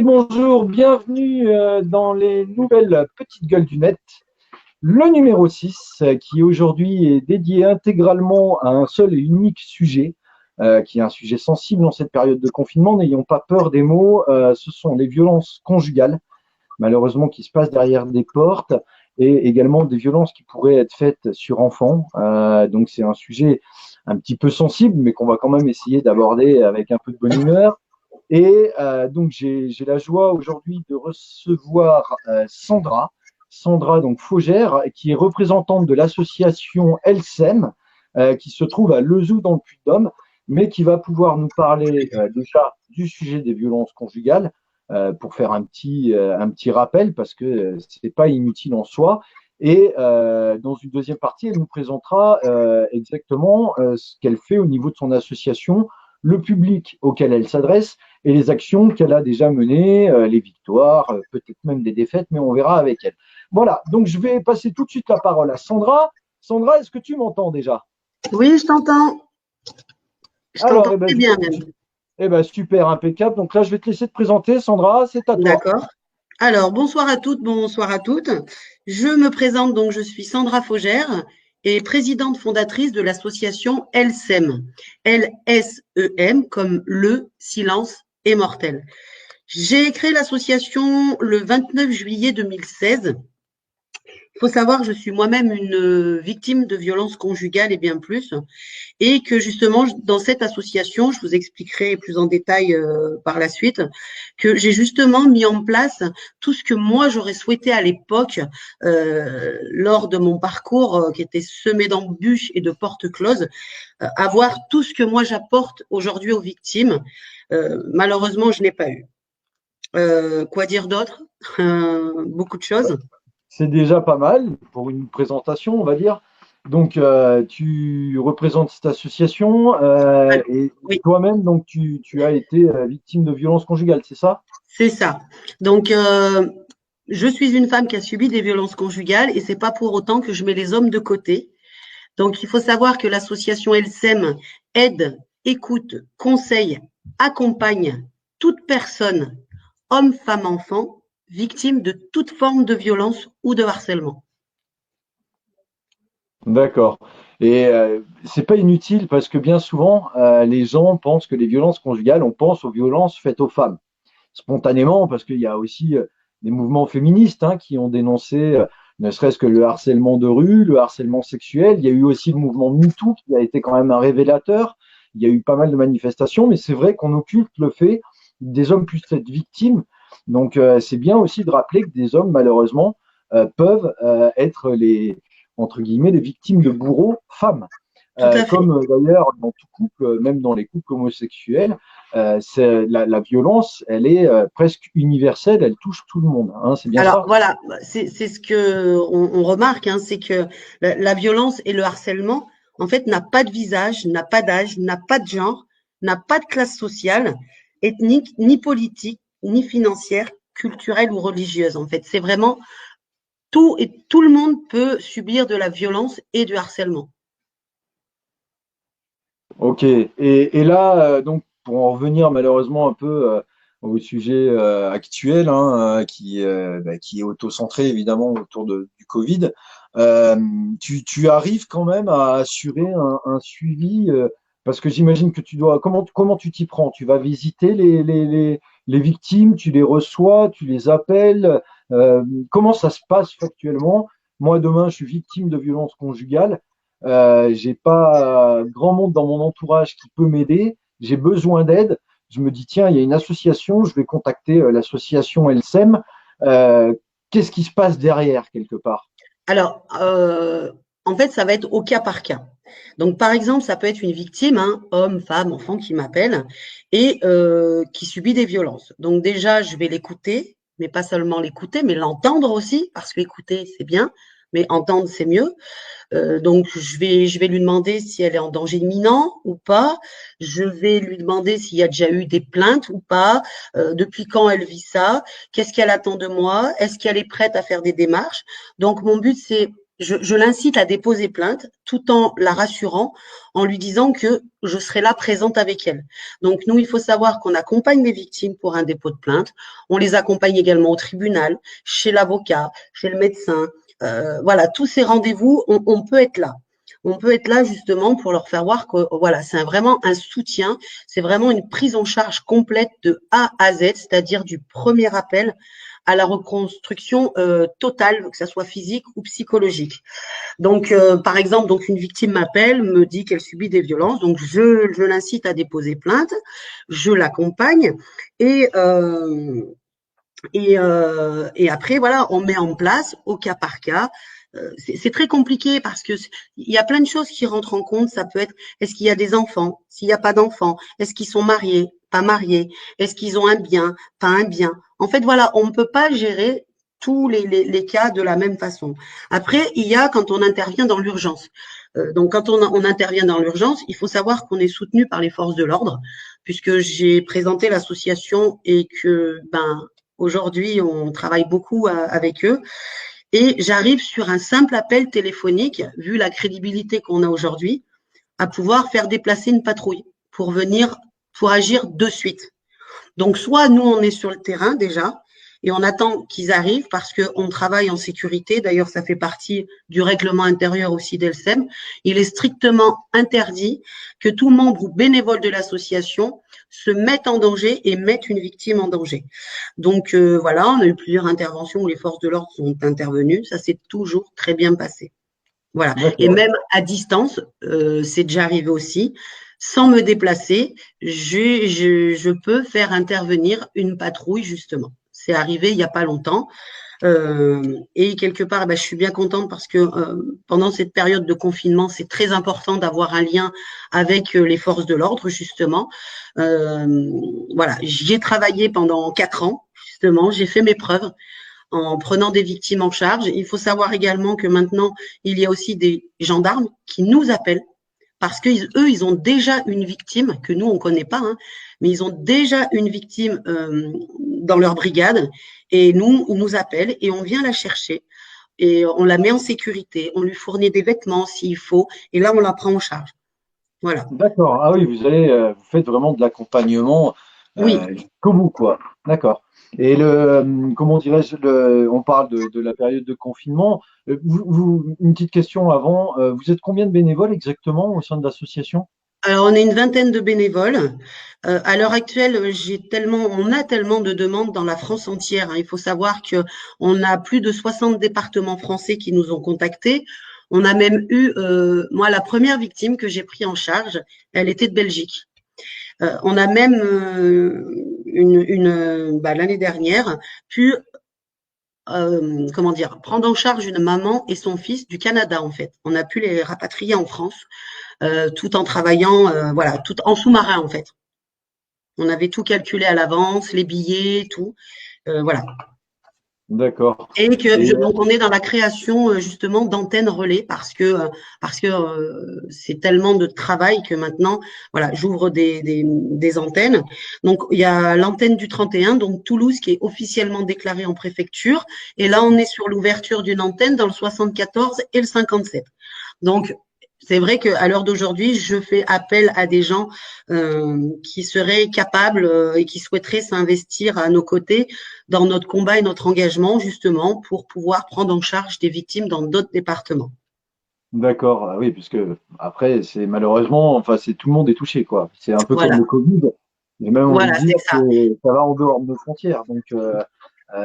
bonjour, bienvenue dans les nouvelles petites gueules du net. Le numéro 6, qui aujourd'hui est dédié intégralement à un seul et unique sujet, qui est un sujet sensible dans cette période de confinement. N'ayons pas peur des mots, ce sont les violences conjugales, malheureusement qui se passent derrière des portes, et également des violences qui pourraient être faites sur enfants. Donc c'est un sujet un petit peu sensible, mais qu'on va quand même essayer d'aborder avec un peu de bonne humeur. Et donc j'ai la joie aujourd'hui de recevoir Sandra donc Faugère, qui est représentante de l'association ELSEM, qui se trouve à Lezoux dans le Puy-de-Dôme, mais qui va pouvoir nous parler déjà du sujet des violences conjugales, pour faire un petit rappel, parce que c'est pas inutile en soi. Et dans une deuxième partie, elle nous présentera exactement ce qu'elle fait au niveau de son association, le public auquel elle s'adresse et les actions qu'elle a déjà menées, les victoires, peut-être même des défaites, mais on verra avec elle. Voilà, donc je vais passer tout de suite la parole à Sandra. Sandra, est-ce que tu m'entends déjà? Oui, je t'entends. Je Alors, t'entends très bien même. super, impeccable. Donc là, je vais te laisser te présenter. Sandra, c'est à toi. D'accord. Alors, bonsoir à toutes, bonsoir à toutes. Je me présente donc, je suis Sandra Faugère et présidente fondatrice de l'association LSEM. L-S-E-M comme le silence est mortel. J'ai créé l'association le 29 juillet 2016. Il faut savoir que je suis moi-même une victime de violences conjugales et bien plus. Et que justement, dans cette association, je vous expliquerai plus en détail par la suite, que j'ai justement mis en place tout ce que moi j'aurais souhaité à l'époque, lors de mon parcours qui était semé d'embûches et de portes closes, avoir tout ce que moi j'apporte aujourd'hui aux victimes. Malheureusement, je n'ai pas eu. Quoi dire d'autre? Beaucoup de choses. C'est déjà pas mal pour une présentation, on va dire. Donc, tu représentes cette association et Oui, toi-même, donc, tu as été victime de violences conjugales, c'est ça? c'est ça. Donc, je suis une femme qui a subi des violences conjugales et c'est pas pour autant que je mets les hommes de côté. Donc, il faut savoir que l'association ELSEM aide, écoute, conseille, accompagne toute personne, homme, femme, enfant, victime de toute forme de violence ou de harcèlement. D'accord. Et c'est pas inutile parce que bien souvent, les gens pensent que les violences conjugales, on pense aux violences faites aux femmes. Spontanément, parce qu'il y a aussi des mouvements féministes qui ont dénoncé ne serait-ce que le harcèlement de rue, le harcèlement sexuel. Il y a eu aussi le mouvement MeToo qui a été quand même un révélateur. Il y a eu pas mal de manifestations, mais c'est vrai qu'on occulte le fait que des hommes puissent être victimes. Donc c'est bien aussi de rappeler que des hommes, malheureusement, peuvent être entre guillemets, les victimes de bourreaux femmes. Tout à fait. Comme d'ailleurs dans tout couple, même dans les couples homosexuels, la violence, elle est presque universelle, elle touche tout le monde. C'est bien Alors ça? voilà, c'est ce que on remarque, hein, c'est que la violence et le harcèlement, en fait, n'a pas de visage, n'a pas d'âge, n'a pas de genre, n'a pas de classe sociale, ethnique, ni politique, ni financière, culturelle ou religieuse. En fait, c'est vraiment tout et tout le monde peut subir de la violence et du harcèlement. Ok. Et là, donc, pour en revenir malheureusement un peu au sujet actuel, qui est auto-centré évidemment autour du Covid, euh, tu arrives quand même à assurer un suivi, parce que j'imagine que tu dois. Comment tu t'y prends? Tu vas visiter les victimes, tu les reçois, tu les appelles. Comment ça se passe factuellement? Moi, demain, je suis victime de violences conjugales. J'ai pas grand monde dans mon entourage qui peut m'aider. J'ai besoin d'aide. Je me dis, tiens, il y a une association, je vais contacter l'association LSEM. Euh, Qu'est-ce qui se passe derrière, quelque part? Alors, en fait, ça va être au cas par cas. Donc, par exemple, ça peut être une victime, hein, homme, femme, enfant, qui m'appelle et qui subit des violences. Donc, déjà, je vais l'écouter, mais pas seulement l'écouter, mais l'entendre aussi, parce que écouter, c'est bien, mais entendre, c'est mieux. Donc, je vais lui demander si elle est en danger imminent ou pas. Je vais lui demander s'il y a déjà eu des plaintes ou pas, depuis quand elle vit ça, qu'est-ce qu'elle attend de moi, est-ce qu'elle est prête à faire des démarches. Donc, mon but, c'est je l'incite à déposer plainte tout en la rassurant, en lui disant que je serai là présente avec elle. Donc, nous, il faut savoir qu'on accompagne les victimes pour un dépôt de plainte. On les accompagne également au tribunal, chez l'avocat, chez le médecin. Voilà, tous ces rendez-vous, on peut être là. On peut être là justement pour leur faire voir que voilà, c'est vraiment un soutien, c'est vraiment une prise en charge complète de A à Z, c'est-à-dire du premier appel à la reconstruction totale, que ça soit physique ou psychologique. Donc, par exemple, donc une victime m'appelle, me dit qu'elle subit des violences, donc je l'incite à déposer plainte, je l'accompagne et et après, voilà, on met en place au cas par cas. C'est très compliqué parce que il y a plein de choses qui rentrent en compte. Ça peut être, est-ce qu'il y a des enfants? S'il n'y a pas d'enfants, est-ce qu'ils sont mariés? Pas mariés? Est-ce qu'ils ont un bien? Pas un bien? En fait, voilà, on ne peut pas gérer tous les cas de la même façon. Après, il y a quand on intervient dans l'urgence. Donc, quand on intervient dans l'urgence, il faut savoir qu'on est soutenu par les forces de l'ordre, puisque j'ai présenté l'association et que, ben, aujourd'hui, on travaille beaucoup avec eux et j'arrive sur un simple appel téléphonique, vu la crédibilité qu'on a aujourd'hui, à pouvoir faire déplacer une patrouille pour venir, pour agir de suite. Donc, soit nous, on est sur le terrain déjà et on attend qu'ils arrivent parce qu'on travaille en sécurité. D'ailleurs, ça fait partie du règlement intérieur aussi d'Elsem. Il est strictement interdit que tout membre ou bénévole de l'association se mette en danger et mette une victime en danger. Donc, voilà, on a eu plusieurs interventions où les forces de l'ordre sont intervenues. Ça s'est toujours très bien passé. Voilà. Et même à distance, c'est déjà arrivé aussi. Sans me déplacer, je peux faire intervenir une patrouille, justement. C'est arrivé il n'y a pas longtemps. Et quelque part, je suis bien contente parce que pendant cette période de confinement, c'est très important d'avoir un lien avec les forces de l'ordre, justement. Voilà, j'y ai travaillé pendant 4 ans, justement. J'ai fait mes preuves en prenant des victimes en charge. Il faut savoir également que maintenant, il y a aussi des gendarmes qui nous appellent parce qu'eux, ils ont déjà une victime que nous, on ne connaît pas, hein, mais ils ont déjà une victime dans leur brigade et nous, ils nous appellent et on vient la chercher et on la met en sécurité, on lui fournit des vêtements s'il faut et là, on la prend en charge. Voilà. D'accord. Ah oui, vous faites vraiment de l'accompagnement Oui. jusqu'au bout, quoi. D'accord. Et comment dirais-je, on parle de la période de confinement. Une petite question avant. Vous êtes combien de bénévoles exactement au sein de l'association? Alors, on est une vingtaine de bénévoles. À l'heure actuelle, on a tellement de demandes dans la France entière, hein. Il faut savoir que on a plus de 60 départements français qui nous ont contactés. On a même eu, moi, la première victime que j'ai pris en charge, elle était de Belgique. On a même l'année dernière pu, comment dire, prendre en charge une maman et son fils du Canada en fait. On a pu les rapatrier en France tout en travaillant, voilà, tout en sous-marin en fait. On avait tout calculé à l'avance, les billets, tout, voilà. D'accord. Et Et donc on est dans la création justement d'antennes relais parce que c'est tellement de travail que maintenant, voilà, j'ouvre des antennes. Donc il y a l'antenne du 31, donc Toulouse, qui est officiellement déclarée en préfecture. Et là, on est sur l'ouverture d'une antenne dans le 74 et le 57. Donc c'est vrai qu'à l'heure d'aujourd'hui, je fais appel à des gens qui seraient capables et qui souhaiteraient s'investir à nos côtés dans notre combat et notre engagement, justement, pour pouvoir prendre en charge des victimes dans d'autres départements. d'accord. Ah oui, puisque après, c'est malheureusement, enfin, c'est tout le monde est touché, quoi. C'est un peu comme Voilà, le Covid. J'ai même envie de voilà, dire c'est ça. que ça va en dehors de nos frontières. Donc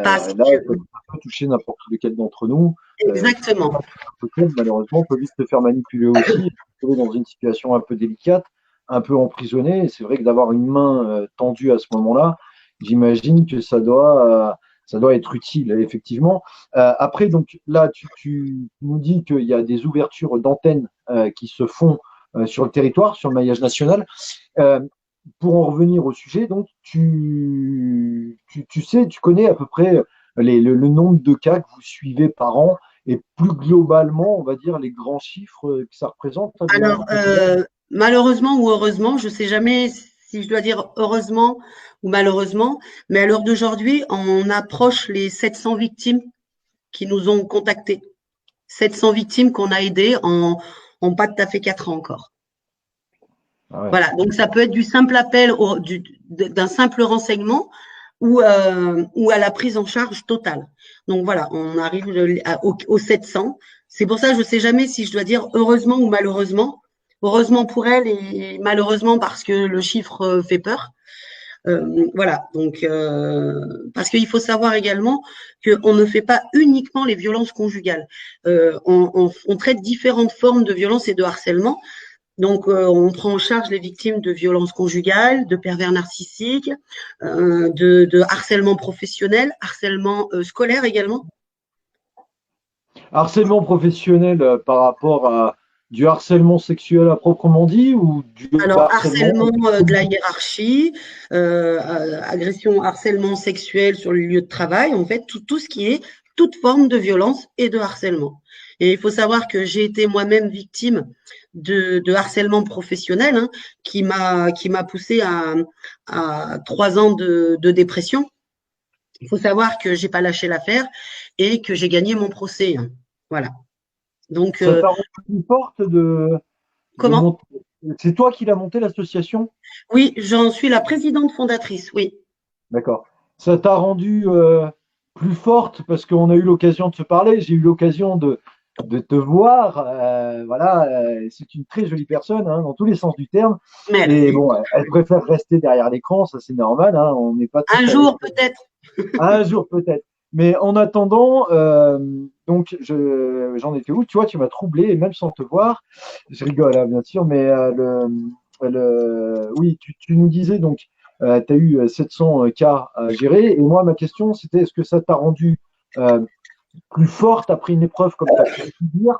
Parce là, que, ça peut toucher n'importe lequel d'entre nous. Si on exactement. est un peu faible, malheureusement, peut vite se faire manipuler aussi, se trouver dans une situation un peu délicate, un peu emprisonné. Et c'est vrai que d'avoir une main tendue à ce moment-là, j'imagine que ça doit être utile, effectivement. Après, donc là, tu nous dis qu'il y a des ouvertures d'antennes qui se font sur le territoire, sur le maillage national. Euh, pour en revenir au sujet, donc tu sais, tu connais à peu près le nombre de cas que vous suivez par an et plus globalement, on va dire, les grands chiffres que ça représente à Alors, malheureusement ou heureusement, je ne sais jamais si je dois dire heureusement ou malheureusement, mais à l'heure d'aujourd'hui, on approche les 700 victimes qui nous ont contactés. 700 victimes qu'on a aidées en pas tout à fait 4 ans encore. Ah ouais. Voilà, donc ça peut être du simple appel, d'un simple renseignement ou à la prise en charge totale. Donc voilà, on arrive aux 700. C'est pour ça que je ne sais jamais si je dois dire heureusement ou malheureusement. Heureusement pour elle et malheureusement parce que le chiffre fait peur. Voilà, donc parce qu'il faut savoir également qu'on ne fait pas uniquement les violences conjugales. On traite différentes formes de violence et de harcèlement. Donc, on prend en charge les victimes de violences conjugales, de pervers narcissiques, de harcèlement professionnel, harcèlement scolaire également. Harcèlement professionnel par rapport à du harcèlement sexuel à proprement dit ou du Alors, harcèlement harcèlement de la hiérarchie, agression, harcèlement sexuel sur le lieu de travail, en fait, tout ce qui est toute forme de violence et de harcèlement. Et il faut savoir que j'ai été moi-même victime de harcèlement professionnel, hein, qui m'a poussé à 3 ans de dépression. Il faut savoir que j'ai pas lâché l'affaire et que j'ai gagné mon procès, hein. Voilà. Donc, ça t'a rendu plus forte de comment? monter. C'est toi qui l'as monté l'association? Oui, j'en suis la présidente fondatrice, oui. D'accord. Ça t'a rendu plus forte parce qu'on a eu l'occasion de se parler. J'ai eu l'occasion de te voir. Voilà, c'est une très jolie personne hein, dans tous les sens du terme. Et Merci. bon, elle préfère rester derrière l'écran, ça c'est normal. Hein, on n'est pas Un toutes avec jour, peut-être. un jour peut-être. Mais en attendant, donc j'en étais où? Tu vois, tu m'as troublé, et même sans te voir, je rigole, hein, bien sûr, mais oui, tu nous disais donc, tu as eu 700 cas à gérer, et moi, ma question, c'était est-ce que ça t'a rendu euh, plus forte après une épreuve comme tu as pu dire?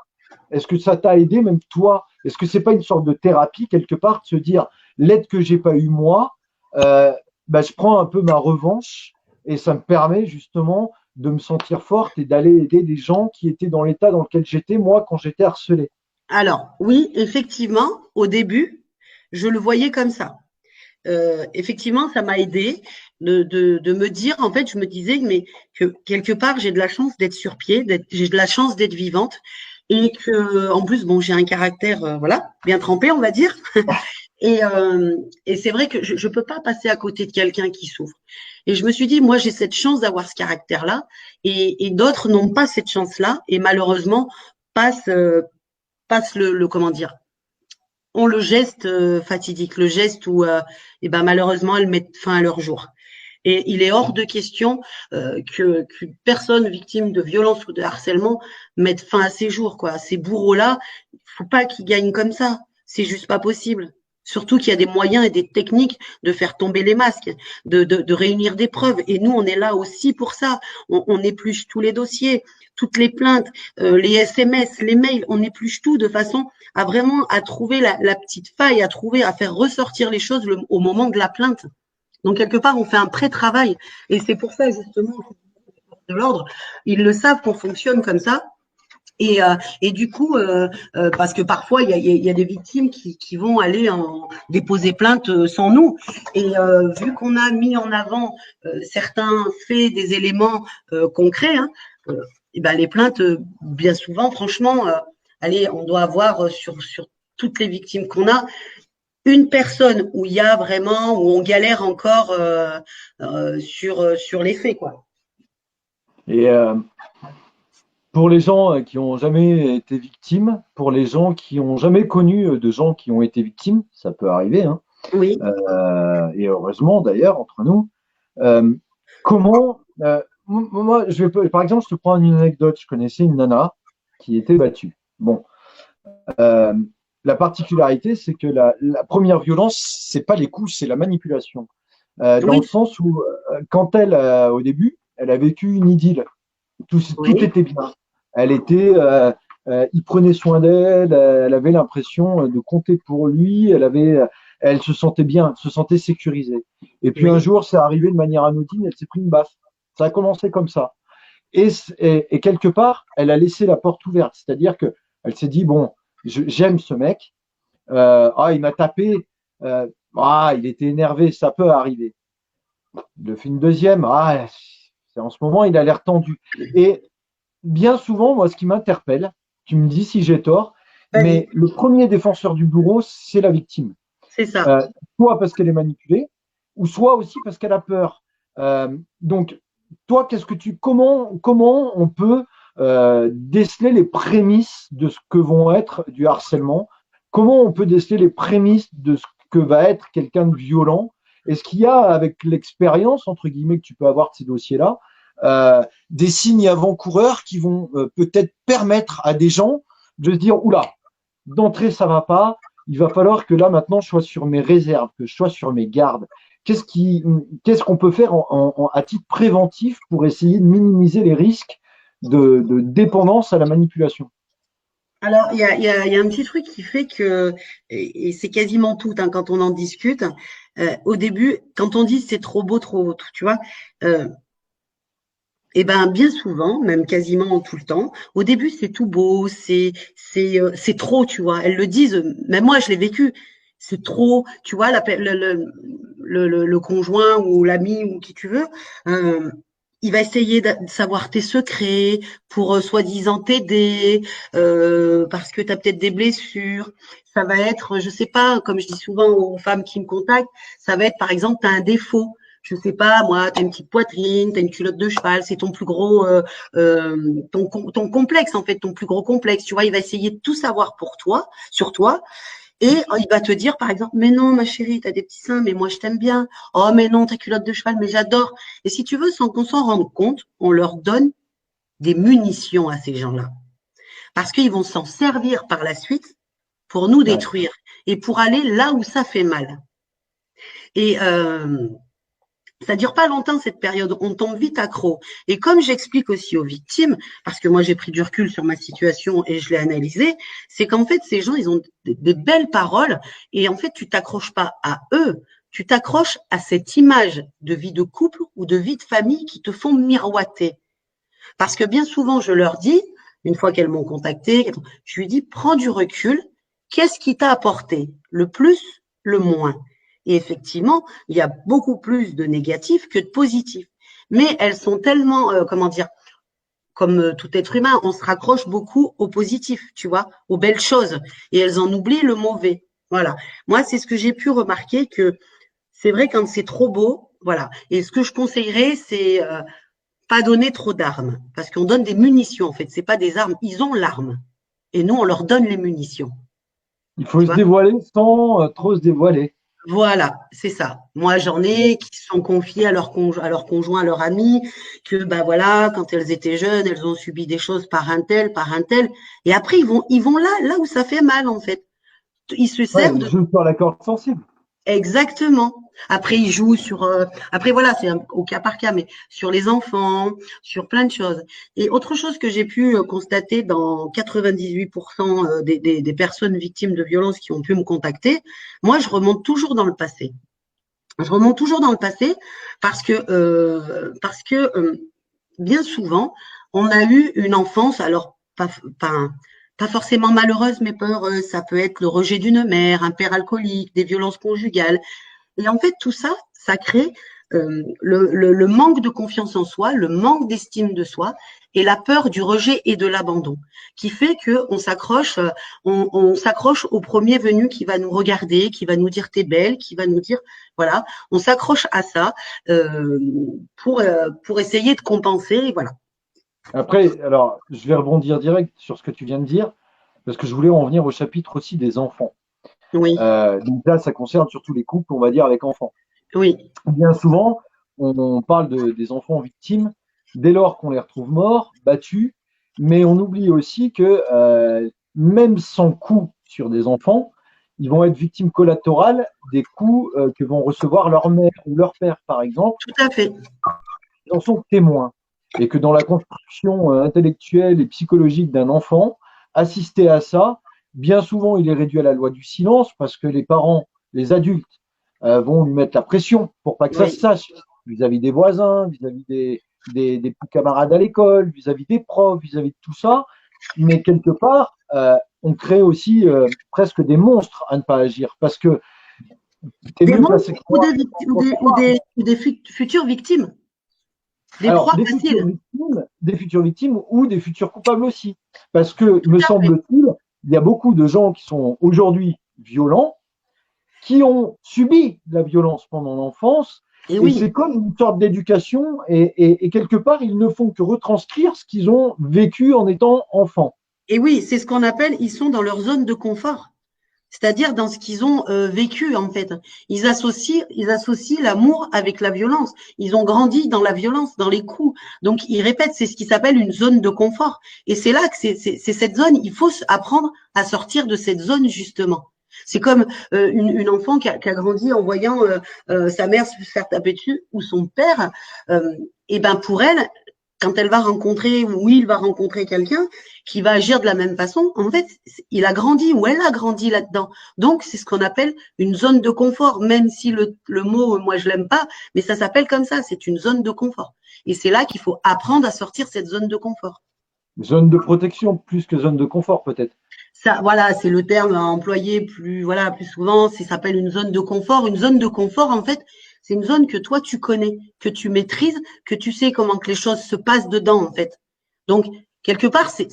Est-ce que ça t'a aidé, même toi? Est-ce que c'est pas une sorte de thérapie quelque part, de se dire l'aide que j'ai pas eu moi, euh, bah, je prends un peu ma revanche et ça me permet justement de me sentir forte et d'aller aider des gens qui étaient dans l'état dans lequel j'étais moi quand j'étais harcelé. Alors, oui, effectivement, au début, je le voyais comme ça. Effectivement, ça m'a aidé de me dire, en fait, je me disais, mais que quelque part, j'ai de la chance d'être sur pied, j'ai de la chance d'être vivante, et que, en plus, bon, j'ai un caractère, voilà, bien trempé, on va dire. Et c'est vrai que je peux pas passer à côté de quelqu'un qui souffre. Et je me suis dit, moi, j'ai cette chance d'avoir ce caractère-là, et d'autres n'ont pas cette chance-là, et malheureusement, passent, passent comment dire, ont le geste fatidique, le geste où, eh ben, malheureusement, elles mettent fin à leur jour. Et il est hors de question qu'une personne victime de violence ou de harcèlement mette fin à ses jours, quoi. Ces bourreaux-là, il ne faut pas qu'ils gagnent comme ça. C'est juste pas possible. Surtout qu'il y a des moyens et des techniques de faire tomber les masques, de réunir des preuves. Et nous, on est là aussi pour ça. On épluche tous les dossiers, toutes les plaintes, les SMS, les mails. On épluche tout de façon à vraiment à trouver la petite faille, à trouver, à faire ressortir les choses au moment de la plainte. Donc, quelque part, on fait un pré-travail. Et c'est pour ça, justement, de l'ordre, ils le savent qu'on fonctionne comme ça. Et du coup, parce que parfois, il y a des victimes qui vont aller déposer plainte sans nous. Et vu qu'on a mis en avant certains faits, des éléments concrets, hein, et ben les plaintes, bien souvent, franchement, allez, on doit avoir sur toutes les victimes qu'on a, une personne où il y a vraiment, où on galère encore sur les faits, quoi. Et pour les gens qui ont jamais été victimes, pour les gens qui ont jamais connu de gens qui ont été victimes, ça peut arriver, hein, Oui, et heureusement d'ailleurs entre nous. Euh, comment moi, par exemple, je te prends une anecdote. Je connaissais une nana qui était battue. Bon, euh, la particularité, c'est que la première violence, c'est pas les coups, c'est la manipulation. Dans le oui, sens où, quand elle, au début, elle a vécu une idylle. Tout oui, était bien. Elle était, il prenait soin d'elle. Elle avait l'impression de compter pour lui. Elle se sentait bien, se sentait sécurisée. Et puis un oui, jour, c'est arrivé de manière anodine. Elle s'est pris une baffe. Ça a commencé comme ça. Et quelque part, elle a laissé la porte ouverte. C'est-à-dire que elle s'est dit bon, j'aime ce mec. Il m'a tapé. Euh, il était énervé. Ça peut arriver. Il le fait une deuxième. C'est en ce moment, il a l'air tendu. Et bien souvent, moi, ce qui m'interpelle, tu me dis si j'ai tort, Vas-y, mais le premier défenseur du bourreau, c'est la victime. c'est ça. Euh, Soit parce qu'elle est manipulée, ou soit aussi parce qu'elle a peur. Donc, toi, comment on peut déceler les prémices de ce que vont être du harcèlement? Comment on peut déceler les prémices de ce que va être quelqu'un de violent? Est-ce qu'il y a, avec l'expérience, entre guillemets, que tu peux avoir de ces dossiers-là, des signes avant-coureurs qui vont peut-être permettre à des gens de se dire, oula, d'entrée, ça va pas, il va falloir que là, maintenant, je sois sur mes réserves, que je sois sur mes gardes. Qu'est-ce qu'on peut faire à titre préventif pour essayer de minimiser les risques de dépendance à la manipulation? Alors, il y a un petit truc qui fait que, et c'est quasiment tout hein, quand on en discute, au début, quand on dit c'est trop beau, trop, tu vois, euh, et ben bien souvent, même quasiment tout le temps, au début c'est tout beau, c'est trop, tu vois. Elles le disent, même moi je l'ai vécu. C'est trop, tu vois, le conjoint ou l'ami ou qui tu veux, euh, il va essayer de savoir tes secrets pour soi-disant t'aider parce que tu as peut-être des blessures. Ça va être, je sais pas, comme je dis souvent aux femmes qui me contactent, ça va être par exemple, tu as un défaut je sais pas, moi, tu as une petite poitrine, tu as une culotte de cheval, c'est ton plus gros, ton complexe, en fait, ton plus gros complexe. Tu vois, il va essayer de tout savoir pour toi, sur toi, et il va te dire, par exemple, mais non, ma chérie, tu as des petits seins, mais moi, je t'aime bien. Oh, mais non, ta culotte de cheval, mais j'adore. Et si tu veux, sans qu'on s'en rende compte, on leur donne des munitions à ces gens-là. Parce qu'ils vont s'en servir par la suite pour nous Ouais. détruire et pour aller là où ça fait mal. Et ça dure pas longtemps cette période, on tombe vite accro. Et comme j'explique aussi aux victimes, parce que moi j'ai pris du recul sur ma situation et je l'ai analysé, c'est qu'en fait ces gens ils ont des belles paroles et en fait tu t'accroches pas à eux, tu t'accroches à cette image de vie de couple ou de vie de famille qui te font miroiter. Parce que bien souvent je leur dis, une fois qu'elles m'ont contacté, je lui dis prends du recul, qu'est-ce qui t'a apporté le plus, le moins. Et effectivement, il y a beaucoup plus de négatifs que de positifs. Mais elles sont tellement, comment dire, comme tout être humain, on se raccroche beaucoup au positif, tu vois, aux belles choses, et elles en oublient le mauvais. Voilà. Moi, c'est ce que j'ai pu remarquer que c'est vrai quand c'est trop beau, voilà. Et ce que je conseillerais, c'est pas donner trop d'armes, parce qu'on donne des munitions en fait. C'est pas des armes, ils ont l'arme, et nous on leur donne les munitions. Il faut Tu se vois. dévoiler sans trop se dévoiler. Voilà, c'est ça. Moi, j'en ai qui se sont confiés à leur conjoint, à leur ami, que bah voilà, quand elles étaient jeunes, elles ont subi des choses par un tel, et après ils vont là où ça fait mal en fait. Ils se Ouais, servent il de joue sur la corde sensible. exactement. Après, ils jouent sur. Après, voilà, c'est au cas par cas, mais sur les enfants, sur plein de choses. Et autre chose que j'ai pu constater dans 98% des personnes victimes de violences qui ont pu me contacter, moi, je remonte toujours dans le passé. Je remonte toujours dans le passé parce que bien souvent, on a eu une enfance, alors pas forcément malheureuse, mais peur, ça peut être le rejet d'une mère, un père alcoolique, des violences conjugales. Et en fait, tout ça, ça crée le manque de confiance en soi, le manque d'estime de soi et la peur du rejet et de l'abandon, qui fait que on s'accroche au premier venu qui va nous regarder, qui va nous dire t'es belle, qui va nous dire voilà, on s'accroche à ça pour essayer de compenser, voilà. Après, alors, je vais rebondir direct sur ce que tu viens de dire, parce que je voulais en venir au chapitre aussi des enfants. Oui, Donc là, ça concerne surtout les couples, on va dire, avec enfants. oui, Bien souvent, on parle des enfants victimes dès lors qu'on les retrouve morts, battus, mais on oublie aussi que même sans coup sur des enfants, ils vont être victimes collatérales des coups que vont recevoir leur mère ou leur père, par exemple. tout à fait. Ils en sont témoins. Et que dans la construction intellectuelle et psychologique d'un enfant, assister à ça, bien souvent, il est réduit à la loi du silence parce que les parents, les adultes, vont lui mettre la pression pour pas que ça se Oui. sache vis-à-vis des voisins, vis-à-vis des petits camarades à l'école, vis-à-vis des profs, vis-à-vis de tout ça. Mais quelque part, on crée aussi presque des monstres à ne pas agir parce que tu es Des mieux monstres placé que ou moi. des futures victimes. Des Alors, proies faciles, des futures victimes ou des futurs coupables aussi. Parce que, tout me à fait. semble-t-il, il y a beaucoup de gens qui sont aujourd'hui violents, qui ont subi de la violence pendant l'enfance, Et et oui, c'est comme une sorte d'éducation, et quelque part, ils ne font que retranscrire ce qu'ils ont vécu en étant enfants. et oui, c'est ce qu'on appelle, ils sont dans leur zone de confort. C'est-à-dire dans ce qu'ils ont vécu en fait. Ils associent l'amour avec la violence. Ils ont grandi dans la violence, dans les coups. Donc ils répètent, c'est ce qui s'appelle une zone de confort. Et c'est là que c'est cette zone, il faut apprendre à sortir de cette zone justement. C'est comme une enfant qui a grandi en voyant sa mère se faire taper dessus ou son père. Et ben pour elle, quand elle va rencontrer ou il va rencontrer quelqu'un qui va agir de la même façon, en fait, il a grandi ou elle a grandi là-dedans. Donc, c'est ce qu'on appelle une zone de confort, même si le mot, moi, je l'aime pas, mais ça s'appelle comme ça, c'est une zone de confort. Et c'est là qu'il faut apprendre à sortir cette zone de confort. Zone de protection plus que zone de confort, peut-être. Ça, voilà, c'est le terme à employer plus, voilà, plus souvent. Ça s'appelle une zone de confort. Une zone de confort, en fait, c'est une zone que toi tu connais, que tu maîtrises, que tu sais comment que les choses se passent dedans, en fait. Donc quelque part, c'est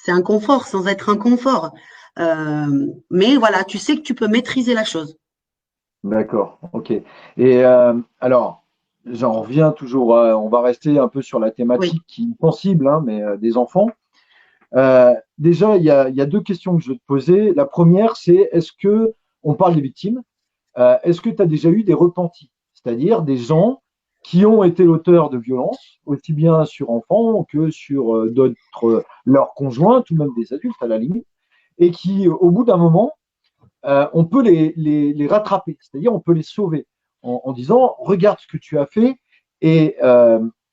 un confort sans être un confort. Mais voilà, tu sais que tu peux maîtriser la chose. D'accord, ok. Et alors, j'en reviens toujours, on va rester un peu sur la Oui. thématique qui est sensible, hein, mais des enfants. Déjà, il y a deux questions que je veux te poser. La première, c'est est-ce que, on parle des victimes, est-ce que tu as déjà eu des repentis? C'est-à-dire des gens qui ont été l'auteur de violences, aussi bien sur enfants que sur d'autres, leurs conjoints, ou même des adultes à la limite, et qui, au bout d'un moment, on peut les rattraper, c'est-à-dire on peut les sauver en disant regarde ce que tu as fait et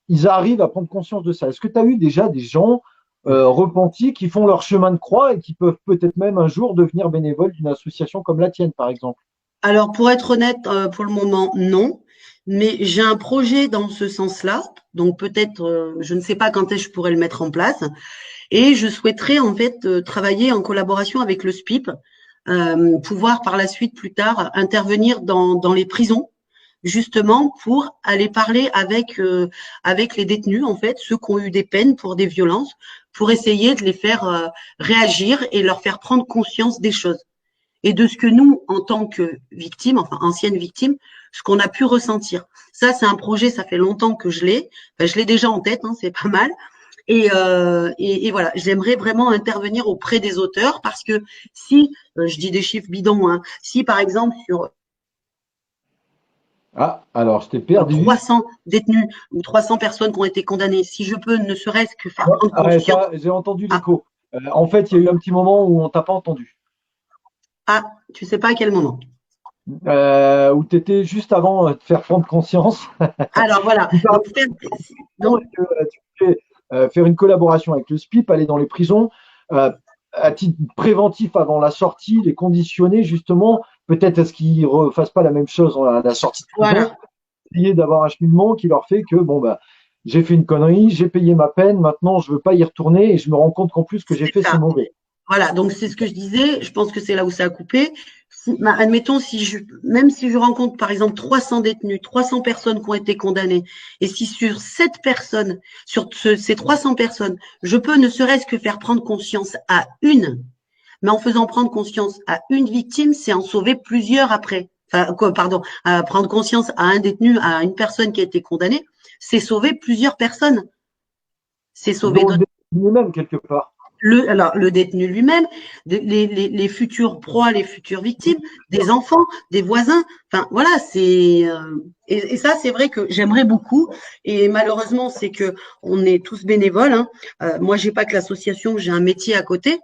ils arrivent à prendre conscience de ça. Est-ce que tu as eu déjà des gens repentis qui font leur chemin de croix et qui peuvent peut-être même un jour devenir bénévoles d'une association comme la tienne, par exemple? Alors, pour être honnête, pour le moment, non. Mais j'ai un projet dans ce sens-là. Donc peut-être, je ne sais pas quand est-ce que je pourrais le mettre en place. Et je souhaiterais en fait travailler en collaboration avec le SPIP, pouvoir par la suite, plus tard, intervenir dans les prisons, justement pour aller parler avec les détenus, en fait, ceux qui ont eu des peines pour des violences, pour essayer de les faire réagir et leur faire prendre conscience des choses et de ce que nous, en tant que victimes, enfin anciennes victimes, ce qu'on a pu ressentir. Ça, c'est un projet, ça fait longtemps que je l'ai. Enfin, je l'ai déjà en tête, hein, c'est pas mal. Et voilà, j'aimerais vraiment intervenir auprès des auteurs parce que si, je dis des chiffres bidons, hein, si par exemple sur Ah, alors je t'ai perdu. 300 détenus ou 300 personnes qui ont été condamnées, si je peux ne serait-ce que faire prendre Ah, ouais, conscience, ça, j'ai entendu ah, l'écho. En fait, il y a eu un petit moment où on t'a pas entendu, ah, tu sais pas à quel moment. où tu étais juste avant de faire prendre conscience. Alors voilà, donc, donc Que tu fais faire une collaboration avec le SPIP, aller dans les prisons euh, à titre préventif avant la sortie, les conditionner justement, peut-être à ce qu'ils ne refassent pas la même chose à la sortie de prison, voilà, essayer d'avoir un cheminement qui leur fait que bon bah j'ai fait une connerie, j'ai payé ma peine, maintenant je veux pas y retourner et je me rends compte qu'en plus ce que j'ai c'est fait c'est ça. mauvais. Voilà, donc c'est ce que je disais. Je pense que c'est là où ça a coupé. Admettons, même si je rencontre par exemple 300 détenus, 300 personnes qui ont été condamnées, et si sur cette personne, ces 300 personnes, je peux ne serait-ce que faire prendre conscience à une, mais en faisant prendre conscience à une victime, c'est en sauver plusieurs après. Enfin, quoi, pardon, à prendre conscience à un détenu, à une personne qui a été condamnée, c'est sauver plusieurs personnes. C'est sauver Dont le d'autres. détenu même quelque part. Alors, le détenu lui-même, les futures proies, les futures victimes, des enfants, des voisins. Enfin, voilà, et ça, c'est vrai que j'aimerais beaucoup. Et malheureusement, c'est que on est tous bénévoles, hein. Moi, j'ai pas que l'association, j'ai un métier à côté,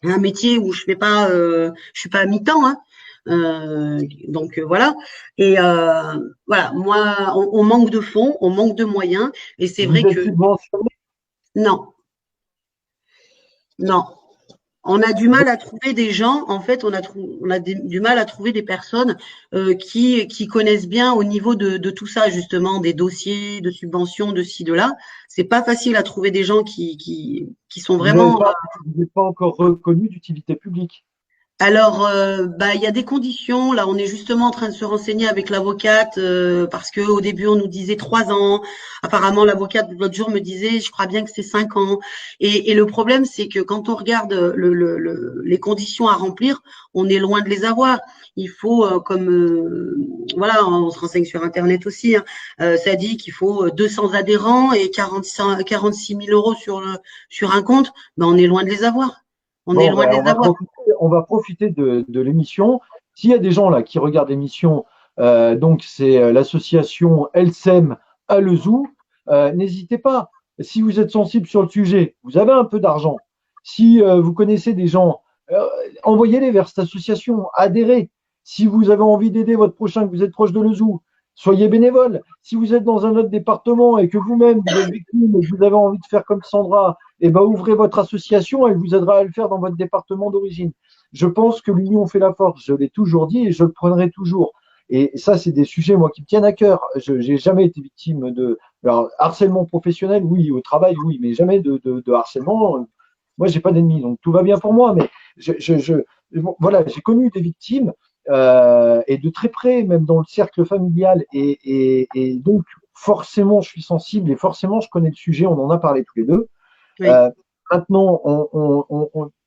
un métier où je suis pas à mi-temps, hein. Donc voilà. Et voilà, moi, on manque de fonds, on manque de moyens. Et c'est Vous vrai êtes que subventionné. non, non. On a du mal à trouver des gens, en fait, on a du mal à trouver des personnes qui connaissent bien au niveau de tout ça, justement, des dossiers de subventions, de ci, de là. C'est pas facile à trouver des gens qui sont Vous n'avez vraiment. pas, vous n'êtes pas encore reconnu d'utilité publique. Alors, il y a des conditions. Là, on est justement en train de se renseigner avec l'avocate parce que au début, on nous disait 3 ans. Apparemment, l'avocate l'autre jour me disait, je crois bien que c'est 5 ans. Et le problème, c'est que quand on regarde les conditions à remplir, on est loin de les avoir. Il faut, voilà, on se renseigne sur Internet aussi, hein, ça dit qu'il faut 200 adhérents et 46 000 euros sur un compte. Ben, on est loin de les avoir. On est Bon, loin de ben, les avoir. on va profiter de l'émission. S'il y a des gens là qui regardent l'émission, donc c'est l'association LSEM à Lezou, n'hésitez pas. Si vous êtes sensible sur le sujet, vous avez un peu d'argent. Si vous connaissez des gens, euh, envoyez-les vers cette association, adhérez. Si vous avez envie d'aider votre prochain, que vous êtes proche de Lezou, soyez bénévole. Si vous êtes dans un autre département et que vous-même vous êtes victime et que vous avez envie de faire comme Sandra, eh ben, ouvrez votre association, elle vous aidera à le faire dans votre département d'origine. Je pense que l'union fait la force, je l'ai toujours dit et je le prendrai toujours. Et ça, c'est des sujets, moi, qui me tiennent à cœur. Je n'ai jamais été victime de alors, harcèlement professionnel, oui, au travail, oui, mais jamais de harcèlement. Moi, j'ai pas d'ennemis, donc tout va bien pour moi. Mais voilà, j'ai connu des victimes et de très près, même dans le cercle familial. Et donc, forcément, je suis sensible et forcément, je connais le sujet. On en a parlé tous les deux. Oui. Euh, Maintenant,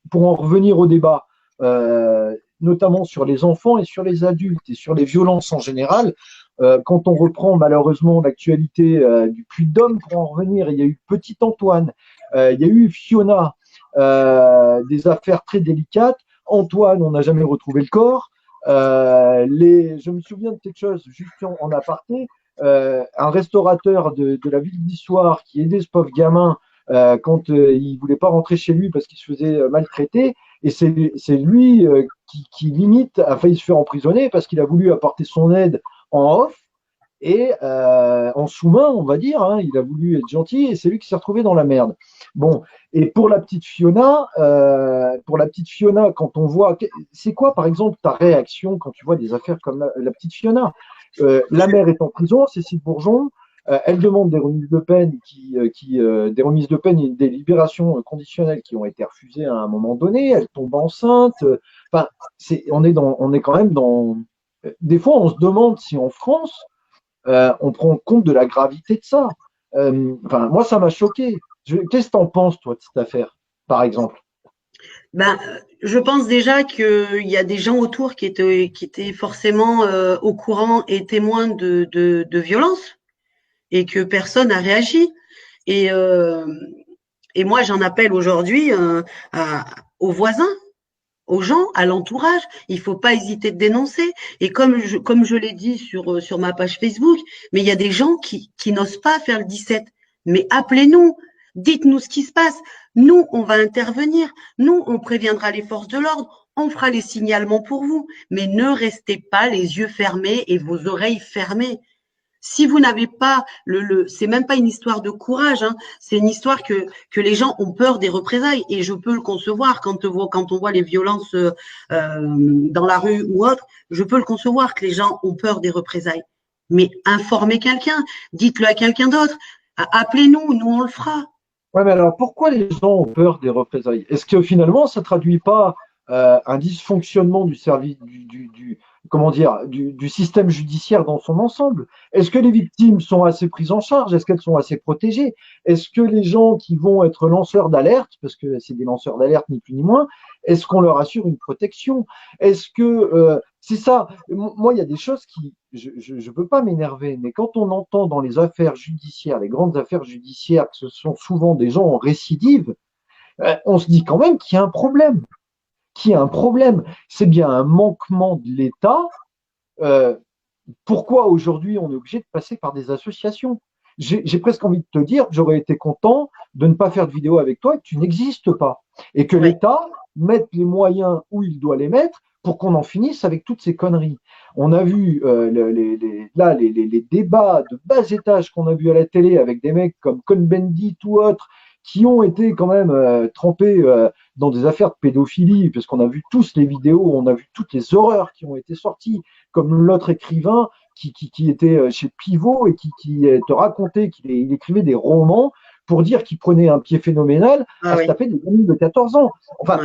pour en revenir au débat, notamment sur les enfants et sur les adultes et sur les violences en général, quand on reprend malheureusement l'actualité du Puy-de-Dôme, pour en revenir, il y a eu Petit Antoine, il y a eu Fiona, des affaires très délicates. Antoine, on n'a jamais retrouvé le corps. Je me souviens de quelque chose, juste en aparté, un restaurateur de la ville d'Issoire qui aidait ce pauvre gamin quand il voulait pas rentrer chez lui parce qu'il se faisait maltraiter. Et c'est lui qui limite a failli se faire emprisonner parce qu'il a voulu apporter son aide en off et en sous-main, on va dire. Hein, il a voulu être gentil et c'est lui qui s'est retrouvé dans la merde. Bon, et pour la petite Fiona, quand on voit, c'est quoi par exemple ta réaction quand tu vois des affaires comme la petite Fiona? La mère est en prison, Cécile Bourgeon. Elle demande des remises de peine des remises de peine et des libérations conditionnelles qui ont été refusées à un moment donné. Elle tombe enceinte. Enfin, on est quand même dans. Des fois, on se demande si en France, on prend compte de la gravité de ça. Enfin, moi, ça m'a choqué. Qu'est-ce que tu en penses, toi, de cette affaire, par exemple? Je pense déjà qu'il y a des gens autour qui étaient forcément au courant et témoins de violences et que personne n'a réagi. Et, euh, et moi, j'en appelle aujourd'hui aux voisins, aux gens, à l'entourage. Il ne faut pas hésiter de dénoncer. Et comme je l'ai dit sur ma page Facebook, mais il y a des gens qui n'osent pas faire le 17. Mais appelez-nous, dites-nous ce qui se passe. Nous, on va intervenir. Nous, on préviendra les forces de l'ordre. On fera les signalements pour vous. Mais ne restez pas les yeux fermés et vos oreilles fermées. Si vous n'avez pas c'est même pas une histoire de courage, hein, c'est une histoire que les gens ont peur des représailles et je peux le concevoir quand on voit les violences dans la rue ou autre, je peux le concevoir que les gens ont peur des représailles. Mais informez quelqu'un, dites-le à quelqu'un d'autre, appelez-nous, nous on le fera. Ouais, mais alors pourquoi les gens ont peur des représailles? Est-ce que finalement, ça ne traduit pas un dysfonctionnement du service, comment dire, du système judiciaire dans son ensemble? Est-ce que les victimes sont assez prises en charge? Est-ce qu'elles sont assez protégées? Est-ce que les gens qui vont être lanceurs d'alerte, parce que c'est des lanceurs d'alerte ni plus ni moins, est-ce qu'on leur assure une protection? Est-ce que c'est ça? Moi, il y a des choses je ne peux pas m'énerver, mais quand on entend dans les affaires judiciaires, les grandes affaires judiciaires, que ce sont souvent des gens en récidive, on se dit quand même qu'il y a un problème. Qu'il y a un problème. C'est bien un manquement de l'État. Euh, Pourquoi aujourd'hui on est obligé de passer par des associations? J'ai presque envie de te dire que j'aurais été content de ne pas faire de vidéo avec toi et que tu n'existes pas. Et que Ouais. l'État mette les moyens où il doit les mettre pour qu'on en finisse avec toutes ces conneries. On a vu les débats de bas étage qu'on a vu à la télé avec des mecs comme Cohn-Bendit ou autres qui ont été quand même trempés dans des affaires de pédophilie, parce qu'on a vu tous les vidéos, on a vu toutes les horreurs qui ont été sorties, comme l'autre écrivain qui était chez Pivot et qui te racontait qu'il écrivait des romans pour dire qu'il prenait un pied phénoménal à se taper des gamines de 14 ans. Enfin,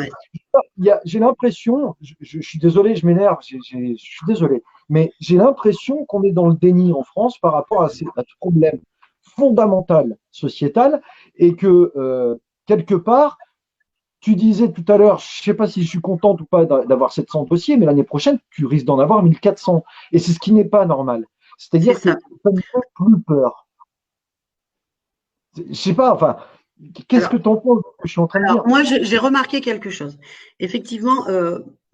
j'ai l'impression, je suis désolé, je m'énerve, je suis désolé, mais j'ai l'impression qu'on est dans le déni en France par rapport à ce problème fondamental sociétal et que quelque part, tu disais tout à l'heure, je ne sais pas si je suis contente ou pas d'avoir 700 dossiers, mais l'année prochaine, tu risques d'en avoir 1400. Et c'est ce qui n'est pas normal. C'est-à-dire que ça me fait plus peur. Je ne sais pas, enfin, qu'est-ce que tu en penses de ce que je suis en train de dire? Moi, j'ai remarqué quelque chose. Effectivement,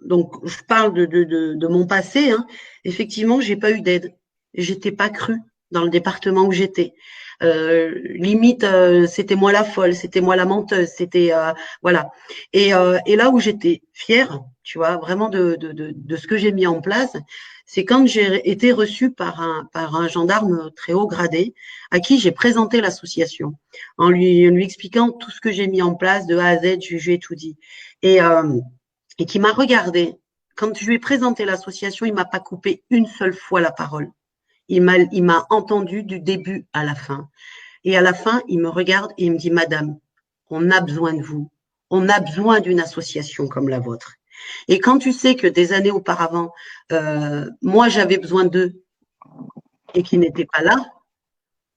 donc je parle de mon passé. Hein. Effectivement, j'ai pas eu d'aide. J'étais pas crue dans le département où j'étais. Limite, c'était moi la folle, c'était moi la menteuse, c'était voilà. Et là où j'étais fière, tu vois, vraiment de ce que j'ai mis en place, c'est quand j'ai été reçue par un gendarme très haut gradé à qui j'ai présenté l'association en lui expliquant tout ce que j'ai mis en place de A à Z, je lui ai tout dit. Et qui m'a regardé. Quand je lui ai présenté l'association, il m'a pas coupé une seule fois la parole. Il m'a entendu du début à la fin. Et à la fin, il me regarde et il me dit, Madame, on a besoin de vous. On a besoin d'une association comme la vôtre. Et quand tu sais que des années auparavant, moi, j'avais besoin d'eux et qu'ils n'étaient pas là,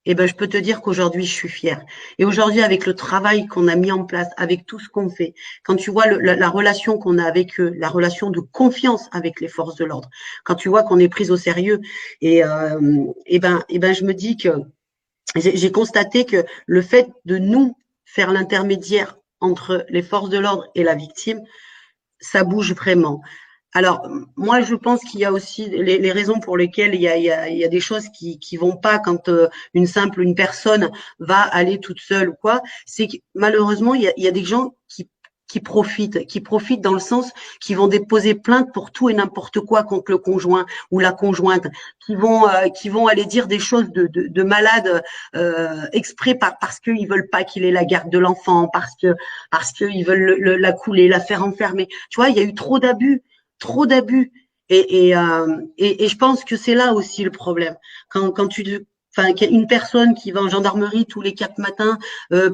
eh ben, je peux te dire qu'aujourd'hui, je suis fière. Et aujourd'hui, avec le travail qu'on a mis en place, avec tout ce qu'on fait, quand tu vois la relation qu'on a avec eux, la relation de confiance avec les forces de l'ordre, quand tu vois qu'on est pris au sérieux, et ben, je me dis que j'ai constaté que le fait de nous faire l'intermédiaire entre les forces de l'ordre et la victime, ça bouge vraiment. Alors, moi, je pense qu'il y a aussi les raisons pour lesquelles il y a des choses qui vont pas quand une personne va aller toute seule ou quoi. C'est que malheureusement, il y a des gens qui profitent dans le sens qui vont déposer plainte pour tout et n'importe quoi contre le conjoint ou la conjointe, qui vont aller dire des choses de malades exprès parce qu'ils veulent pas qu'il ait la garde de l'enfant, parce qu'ils veulent la couler, la faire enfermer. Tu vois, il y a eu trop d'abus. Trop d'abus. Et je pense que c'est là aussi le problème. Enfin, une personne qui va en gendarmerie tous les 4 matins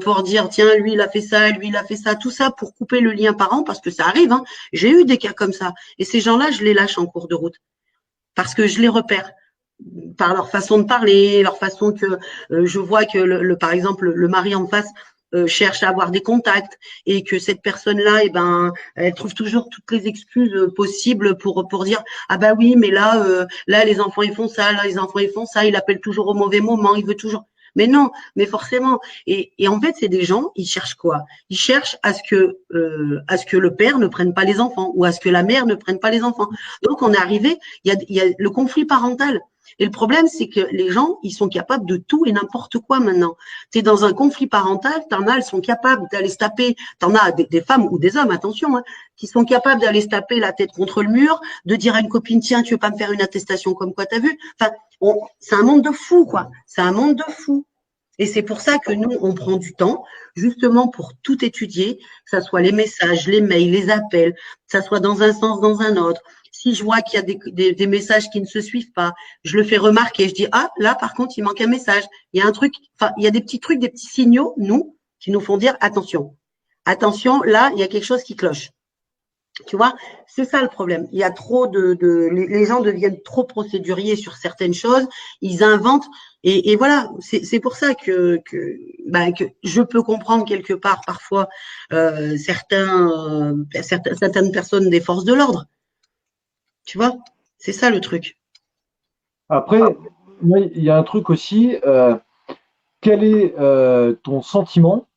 pour dire tiens lui il a fait ça, lui il a fait ça, tout ça pour couper le lien parent parce que ça arrive. Hein. J'ai eu des cas comme ça et ces gens-là je les lâche en cours de route parce que je les repère par leur façon de parler, leur façon que je vois que par exemple le mari en face cherche à avoir des contacts et que cette personne-là, eh ben, elle trouve toujours toutes les excuses possibles pour dire ah bah oui, mais là les enfants ils font ça, là les enfants ils font ça, il appelle toujours au mauvais moment, il veut toujours. Mais non, mais forcément. Et en fait, c'est des gens, ils cherchent quoi? Ils cherchent à ce que le père ne prenne pas les enfants ou à ce que la mère ne prenne pas les enfants. Donc on est arrivé, il y a le conflit parental. Et le problème, c'est que les gens, ils sont capables de tout et n'importe quoi maintenant. Tu es dans un conflit parental, t'en as, elles sont capables d'aller se taper, t'en as des femmes ou des hommes, attention, hein, qui sont capables d'aller se taper la tête contre le mur, de dire à une copine, tiens, tu veux pas me faire une attestation comme quoi t'as vu? Enfin, c'est un monde de fous, quoi. C'est un monde de fous. Et c'est pour ça que nous, on prend du temps, justement pour tout étudier, que ça soit les messages, les mails, les appels, que ça soit dans un sens, dans un autre. Si je vois qu'il y a des messages qui ne se suivent pas, je le fais remarquer. Je dis, ah, là, par contre, il manque un message. Il y a un truc, enfin, il y a des petits trucs, des petits signaux, nous, qui nous font dire, attention, attention, là, il y a quelque chose qui cloche. Tu vois, c'est ça le problème. Il y a trop les gens deviennent trop procéduriers sur certaines choses, ils inventent et voilà. C'est pour ça que je peux comprendre quelque part parfois certaines personnes des forces de l'ordre. Tu vois, c'est ça le truc. Après, il y a un truc aussi. Quel est ton sentiment?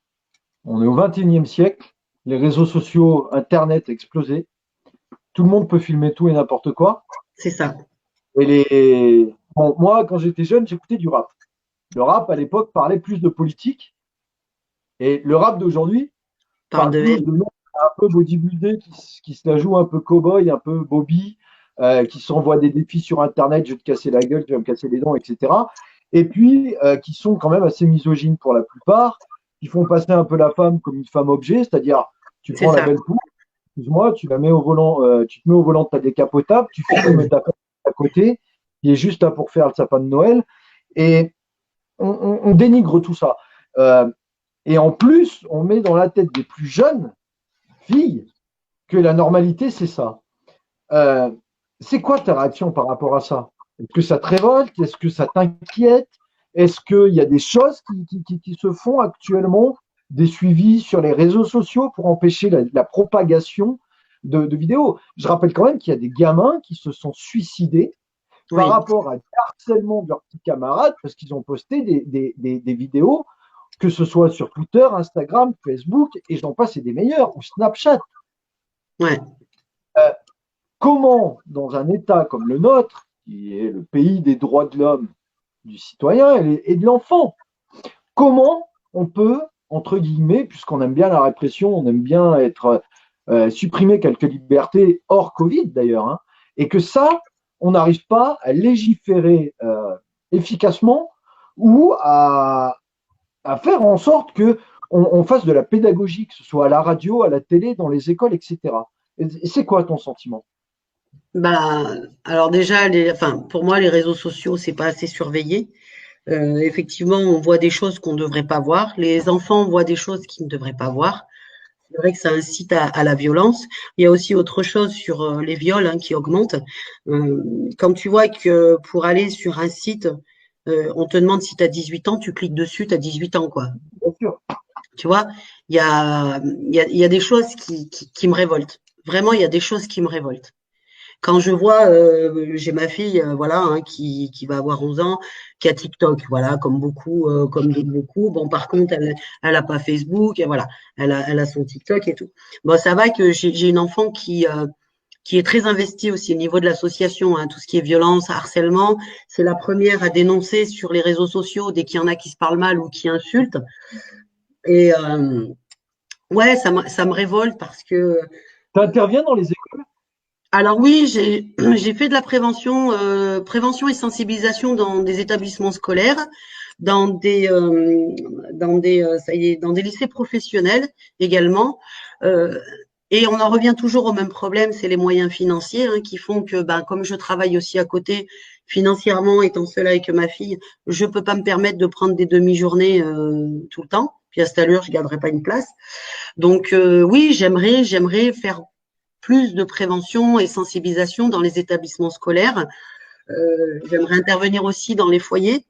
On est au XXIe siècle, les réseaux sociaux, Internet explosé. Tout le monde peut filmer tout et n'importe quoi. C'est ça. Bon, moi, quand j'étais jeune, j'écoutais du rap. Le rap, à l'époque, parlait plus de politique. Et le rap d'aujourd'hui parle plus de mecs un peu bodybuildés qui se la jouent un peu cow-boy, un peu Bobby, qui s'envoient des défis sur Internet, je vais te casser la gueule, tu vas me casser les dents, etc. Et puis, qui sont quand même assez misogynes pour la plupart, qui font passer un peu la femme comme une femme objet, c'est-à-dire, tu prends la belle poule, excuse-moi, tu la mets au volant, tu te mets au volant de ta décapotable, tu filmes ta femme à côté, qui est juste là pour faire le sapin de Noël, et on dénigre tout ça. Et en plus, on met dans la tête des plus jeunes filles que la normalité, c'est ça. Euh, c'est quoi ta réaction par rapport à ça? Est-ce que ça te révolte? Est-ce que ça t'inquiète? Est-ce qu'il y a des choses qui se font actuellement, des suivis sur les réseaux sociaux pour empêcher la propagation de vidéos? Je rappelle quand même qu'il y a des gamins qui se sont suicidés par Oui. rapport à des harcèlements de leurs petits camarades parce qu'ils ont posté des vidéos, que ce soit sur Twitter, Instagram, Facebook, et j'en passe, et des meilleurs, ou Snapchat. Ouais. Comment, dans un État comme le nôtre, qui est le pays des droits de l'homme, du citoyen et de l'enfant, comment on peut, entre guillemets, puisqu'on aime bien la répression, on aime bien être supprimer quelques libertés hors Covid d'ailleurs, hein, et que ça, on n'arrive pas à légiférer efficacement ou à faire en sorte que on fasse de la pédagogie, que ce soit à la radio, à la télé, dans les écoles, etc. Et c'est quoi ton sentiment? Bah, alors déjà, enfin, pour moi, les réseaux sociaux, c'est pas assez surveillé. Effectivement, on voit des choses qu'on ne devrait pas voir. Les enfants voient des choses qu'ils ne devraient pas voir. C'est vrai que ça incite à la violence. Il y a aussi autre chose sur les viols hein, qui augmentent. Euh, Quand tu vois que pour aller sur un site, on te demande si tu as 18 ans, tu cliques dessus, tu as 18 ans, quoi. Bien sûr. Tu vois, il y a des choses qui me révoltent. Vraiment, il y a des choses qui me révoltent. Quand je vois, j'ai ma fille, voilà, hein, qui va avoir 11 ans, qui a TikTok, voilà, comme beaucoup. Bon, par contre, elle a pas Facebook, et voilà, elle a son TikTok et tout. Bon, ça va que j'ai une enfant qui est très investie aussi au niveau de l'association, hein, tout ce qui est violence, harcèlement. C'est la première à dénoncer sur les réseaux sociaux dès qu'il y en a qui se parlent mal ou qui insultent. Et ouais, ça me révolte parce que Tu interviens dans les écoles? alors oui, j'ai fait de la prévention et sensibilisation dans des établissements scolaires, dans ça y est, dans des lycées professionnels également. Euh, et on en revient toujours au même problème, c'est les moyens financiers hein, qui font que, ben, comme je travaille aussi à côté, financièrement, étant seule avec ma fille, je peux pas me permettre de prendre des demi-journées tout le temps. Puis à cette allure, je garderai pas une place. Donc oui, j'aimerais faire plus de prévention et sensibilisation dans les établissements scolaires. J'aimerais intervenir aussi dans les foyers.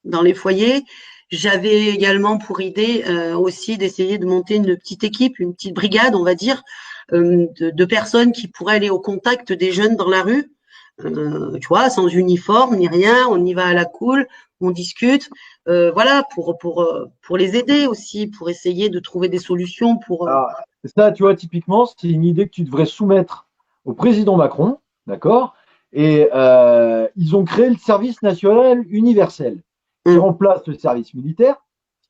Dans les foyers, j'avais également pour idée aussi d'essayer de monter une petite équipe, une petite brigade, on va dire, de personnes qui pourraient aller au contact des jeunes dans la rue, tu vois, sans uniforme ni rien, on y va à la cool, on discute, voilà, pour les aider aussi, pour essayer de trouver des solutions pour. Alors, ça, tu vois, typiquement, c'est une idée que tu devrais soumettre au président Macron, d'accord? Et ils ont créé le service national universel, qui Hum, remplace le service militaire,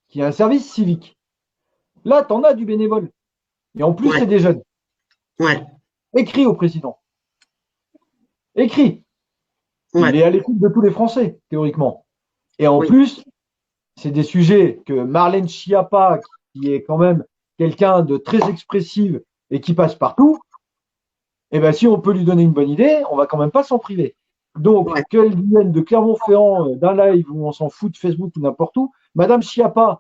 qui est un service civique. Là, tu en as du bénévole. Et en plus, c'est ouais, des jeunes. ouais, Écris au président. Écris. Il ouais, est à l'écoute de tous les Français, théoriquement. Et en oui, plus, c'est des sujets que Marlène Schiappa, qui est quand même quelqu'un de très expressif et qui passe partout, eh ben, si on peut lui donner une bonne idée, on va quand même pas s'en priver. Donc, ouais. qu'elle vienne de Clermont-Ferrand, d'un live où on s'en fout de Facebook ou n'importe où, Madame Schiappa,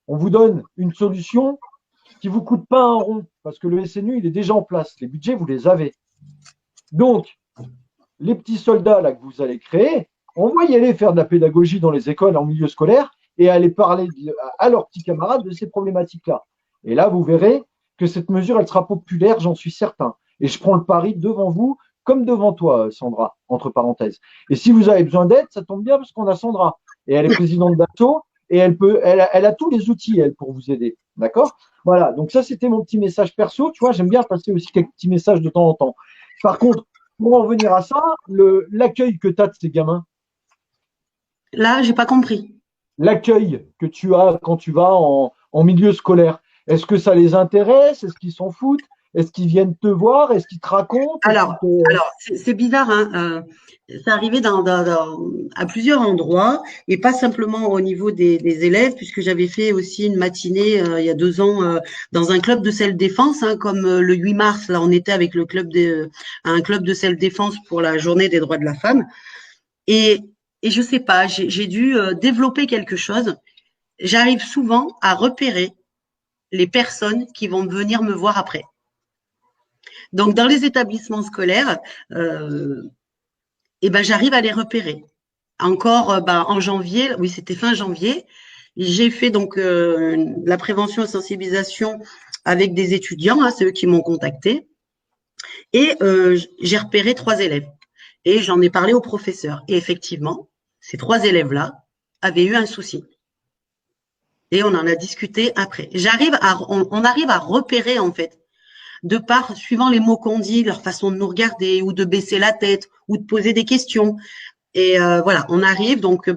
on vous donne une solution qui vous coûte pas un rond, parce que le SNU, il est déjà en place. Les budgets, vous les avez. Donc, les petits soldats là que vous allez créer, envoyez-les faire de la pédagogie dans les écoles en milieu scolaire et aller parler à leurs petits camarades de ces problématiques-là. Et là, vous verrez que cette mesure, elle sera populaire, j'en suis certain. Et je prends le pari devant vous, comme devant toi, Sandra, entre parenthèses. Et si vous avez besoin d'aide, ça tombe bien parce qu'on a Sandra. Et elle est présidente d'Asso et elle a tous les outils, elle, pour vous aider. D'accord? Voilà. Donc ça, c'était mon petit message perso. Tu vois, j'aime bien passer aussi quelques petits messages de temps en temps. Par contre, pour en revenir à ça, l'accueil que tu as de ces gamins, Là, j'ai pas compris. l'accueil que tu as quand tu vas en milieu scolaire, est-ce que ça les intéresse? Est-ce qu'ils s'en foutent? Est-ce qu'ils viennent te voir? Est-ce qu'ils te racontent? Est-ce qu'ils Alors, te... c'est bizarre, hein. C'est arrivé à plusieurs endroits et pas simplement au niveau des élèves, puisque j'avais fait aussi une matinée il y a 2 ans dans un club de self-défense, hein, comme le 8 mars, là, on était avec un club de self-défense pour la journée des droits de la femme. Et, et je sais pas, j'ai dû développer quelque chose. j'arrive souvent à repérer les personnes qui vont venir me voir après. Donc, dans les établissements scolaires, j'arrive à les repérer. Encore en janvier, oui, c'était fin janvier, j'ai fait donc la prévention et sensibilisation avec des étudiants, c'est eux qui m'ont contacté, et j'ai repéré 3 élèves. Et j'en ai parlé au professeur. Et effectivement, ces 3 élèves-là avaient eu un souci. Et on en a discuté après. On arrive à repérer, en fait, suivant les mots qu'on dit, leur façon de nous regarder, ou de baisser la tête, ou de poser des questions. Et voilà, on arrive. Donc,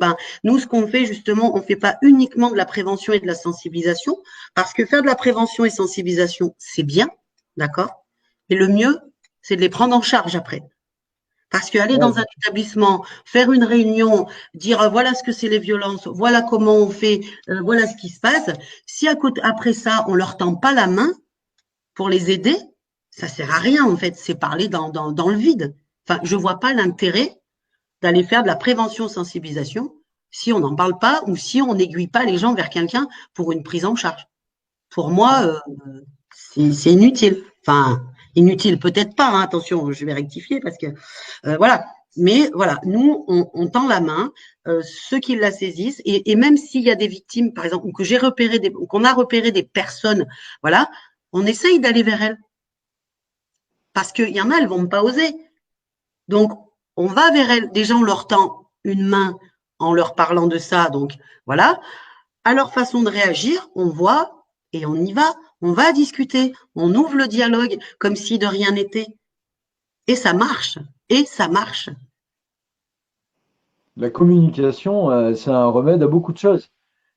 nous, ce qu'on fait, justement, on ne fait pas uniquement de la prévention et de la sensibilisation, parce que faire de la prévention et sensibilisation, c'est bien, d'accord? Mais le mieux, c'est de les prendre en charge après. Parce qu'aller Ouais. dans un établissement, faire une réunion, dire voilà ce que c'est les violences, voilà comment on fait, voilà ce qui se passe. Si après ça, on leur tend pas la main pour les aider, ça sert à rien en fait. C'est parler dans le vide. Enfin, je vois pas l'intérêt d'aller faire de la prévention sensibilisation si on n'en parle pas ou si on n'aiguille pas les gens vers quelqu'un pour une prise en charge. Pour moi, c'est inutile. Enfin, inutile, peut-être pas, hein, attention, je vais rectifier parce que voilà. Mais voilà, nous, on tend la main, ceux qui la saisissent, et même s'il y a des victimes, par exemple, ou que qu'on a repéré des personnes, voilà, on essaye d'aller vers elles. Parce qu'il y en a, elles vont pas oser. Donc, on va vers elles. Déjà, on leur tend une main en leur parlant de ça. Donc, voilà. À leur façon de réagir, on voit et on y va. On va discuter. On ouvre le dialogue comme si de rien n'était. Et ça marche. Et ça marche. La communication, c'est un remède à beaucoup de choses.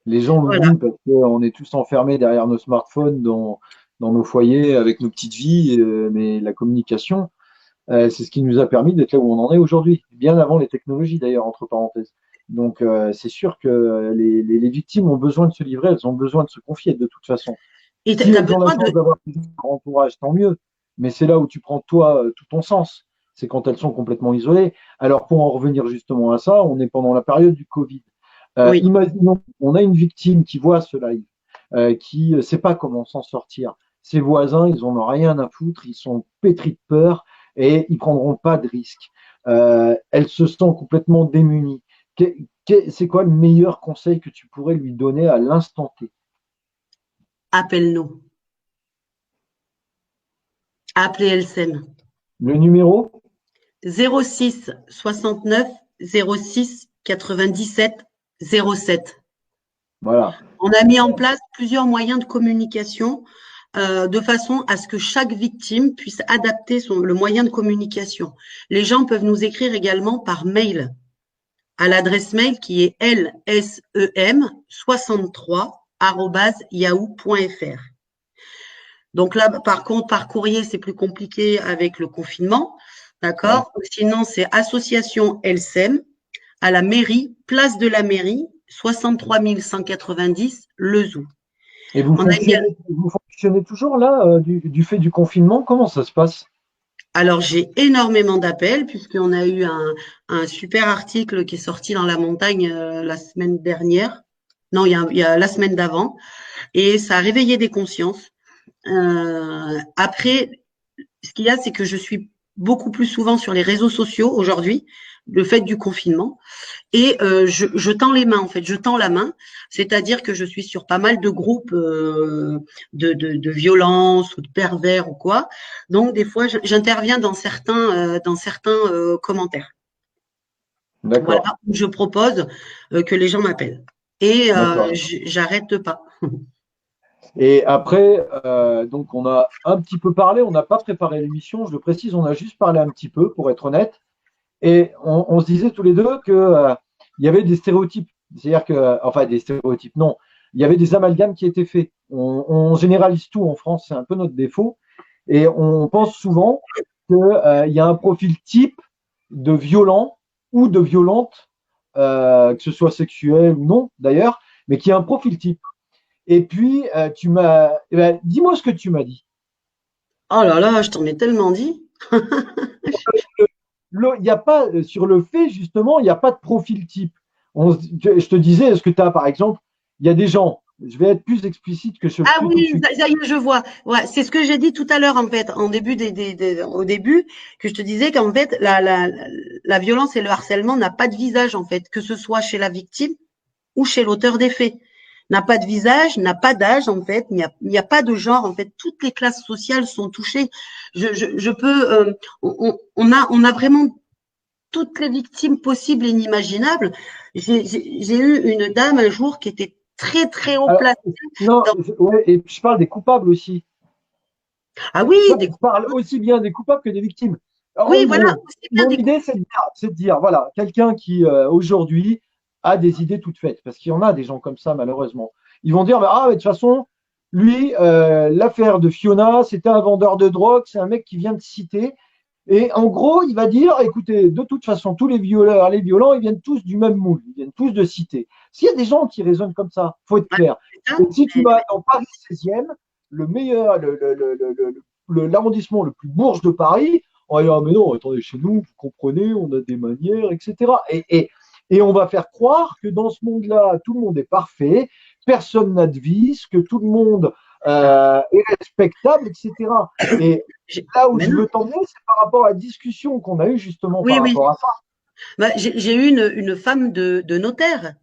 Les gens Voilà. l'oublient parce qu'on est tous enfermés derrière nos smartphones, dans nos foyers, avec nos petites vies. Mais la communication, c'est ce qui nous a permis d'être là où on en est aujourd'hui, bien avant les technologies d'ailleurs, entre parenthèses. Donc, c'est sûr que les victimes ont besoin de se livrer, elles ont besoin de se confier de toute façon. Et Si tu as elles ont la besoin chance de. d'avoir un entourage, tant mieux. Mais c'est là où tu prends, toi, tout ton sens. C'est quand elles sont complètement isolées. Alors, pour en revenir justement à ça, on est pendant la période du Covid. Oui. Imaginons, on a une victime qui voit ce live, qui ne sait pas comment s'en sortir. Ses voisins, ils n'en ont rien à foutre, ils sont pétris de peur et ils prendront pas de risques. Elle se sent complètement démunie. C'est quoi le meilleur conseil que tu pourrais lui donner à l'instant T? Appelle-nous. Appelez Elsem. Le numéro? 06 69 06 97 07. Voilà. On a mis en place plusieurs moyens de communication de façon à ce que chaque victime puisse adapter le moyen de communication. Les gens peuvent nous écrire également par mail à l'adresse mail qui est lsem63@yahoo.fr. Donc là, par contre, par courrier, c'est plus compliqué avec le confinement. Ouais. D'accord? Sinon, c'est association Elsem à la mairie, place de la mairie, 63 190, Le Zou. Et On a mis, vous fonctionnez toujours là, du fait du confinement? Comment ça se passe? alors, j'ai énormément d'appels puisqu'on a eu un super article qui est sorti dans La Montagne la semaine dernière. Non, il y a la semaine d'avant. Et ça a réveillé des consciences. Après, ce qu'il y a, c'est que je suis beaucoup plus souvent sur les réseaux sociaux aujourd'hui, le fait du confinement. Et je tends les mains, en fait, je tends la main, c'est-à-dire que je suis sur pas mal de groupes de violence ou de pervers ou quoi. Donc, des fois, j'interviens dans certains commentaires. Voilà, D'accord, où je propose que les gens m'appellent. Et d'accord. j'arrête pas. Et après, donc on a un petit peu parlé, on n'a pas préparé l'émission, je le précise, on a juste parlé un petit peu, pour être honnête. Et on se disait tous les deux que il y avait des stéréotypes. C'est-à-dire que, enfin des stéréotypes, non. Il y avait des amalgames qui étaient faits. On généralise tout en France, c'est un peu notre défaut. Et on pense souvent qu'il y a un profil type de violent ou de violente, que ce soit sexuel ou non d'ailleurs, mais qui a un profil type. Et puis, dis-moi ce que tu m'as dit. Oh là là, je t'en ai tellement dit. Il y a pas, sur le fait, justement, il n'y a pas de profil type. Je te disais, est-ce que tu as, par exemple, Il y a des gens, je vais être plus explicite que ce Ah fut tout de oui, suite. ça y est, je vois. Ouais, c'est ce que j'ai dit tout à l'heure, en fait, en début au début, que je te disais qu'en fait, la violence et le harcèlement n'a pas de visage, en fait, que ce soit chez la victime ou chez l'auteur des faits. N'a pas de visage, n'a pas d'âge, en fait, il n'y a pas de genre, en fait, toutes les classes sociales sont touchées. Je peux, on a vraiment toutes les victimes possibles et inimaginables. J'ai eu une dame un jour qui était très, très haut Alors, placée non, dans, ouais, et je parle des coupables aussi. ah oui, Je parle aussi bien des coupables que des victimes. oui, En voilà, gros, aussi bien mon idée, c'est de dire, voilà, quelqu'un qui aujourd'hui a des idées toutes faites, parce qu'il y en a des gens comme ça, malheureusement. Ils vont dire, ah, mais de toute façon, lui, l'affaire de Fiona, c'était un vendeur de drogue, c'est un mec qui vient de citer. Et en gros, il va dire, écoutez, de toute façon, tous les violeurs, les violents, ils viennent tous du même moule, ils viennent tous de cité. S'il y a des gens qui raisonnent comme ça, faut être ouais, clair. c'est ça, Et si tu mais vas dans Paris 16e, le meilleur, l'arrondissement le plus bourge de Paris, on va dire, ah, mais non, attendez, chez nous, vous comprenez, on a des manières, etc. Et on va faire croire que dans ce monde-là, tout le monde est parfait, personne n'a de vice, que tout le monde est respectable, etc. Et là où mais je non, veux t'emmener, c'est par rapport à la discussion qu'on a eue justement oui, par oui. rapport à ça. Bah, j'ai eu une femme de notaire.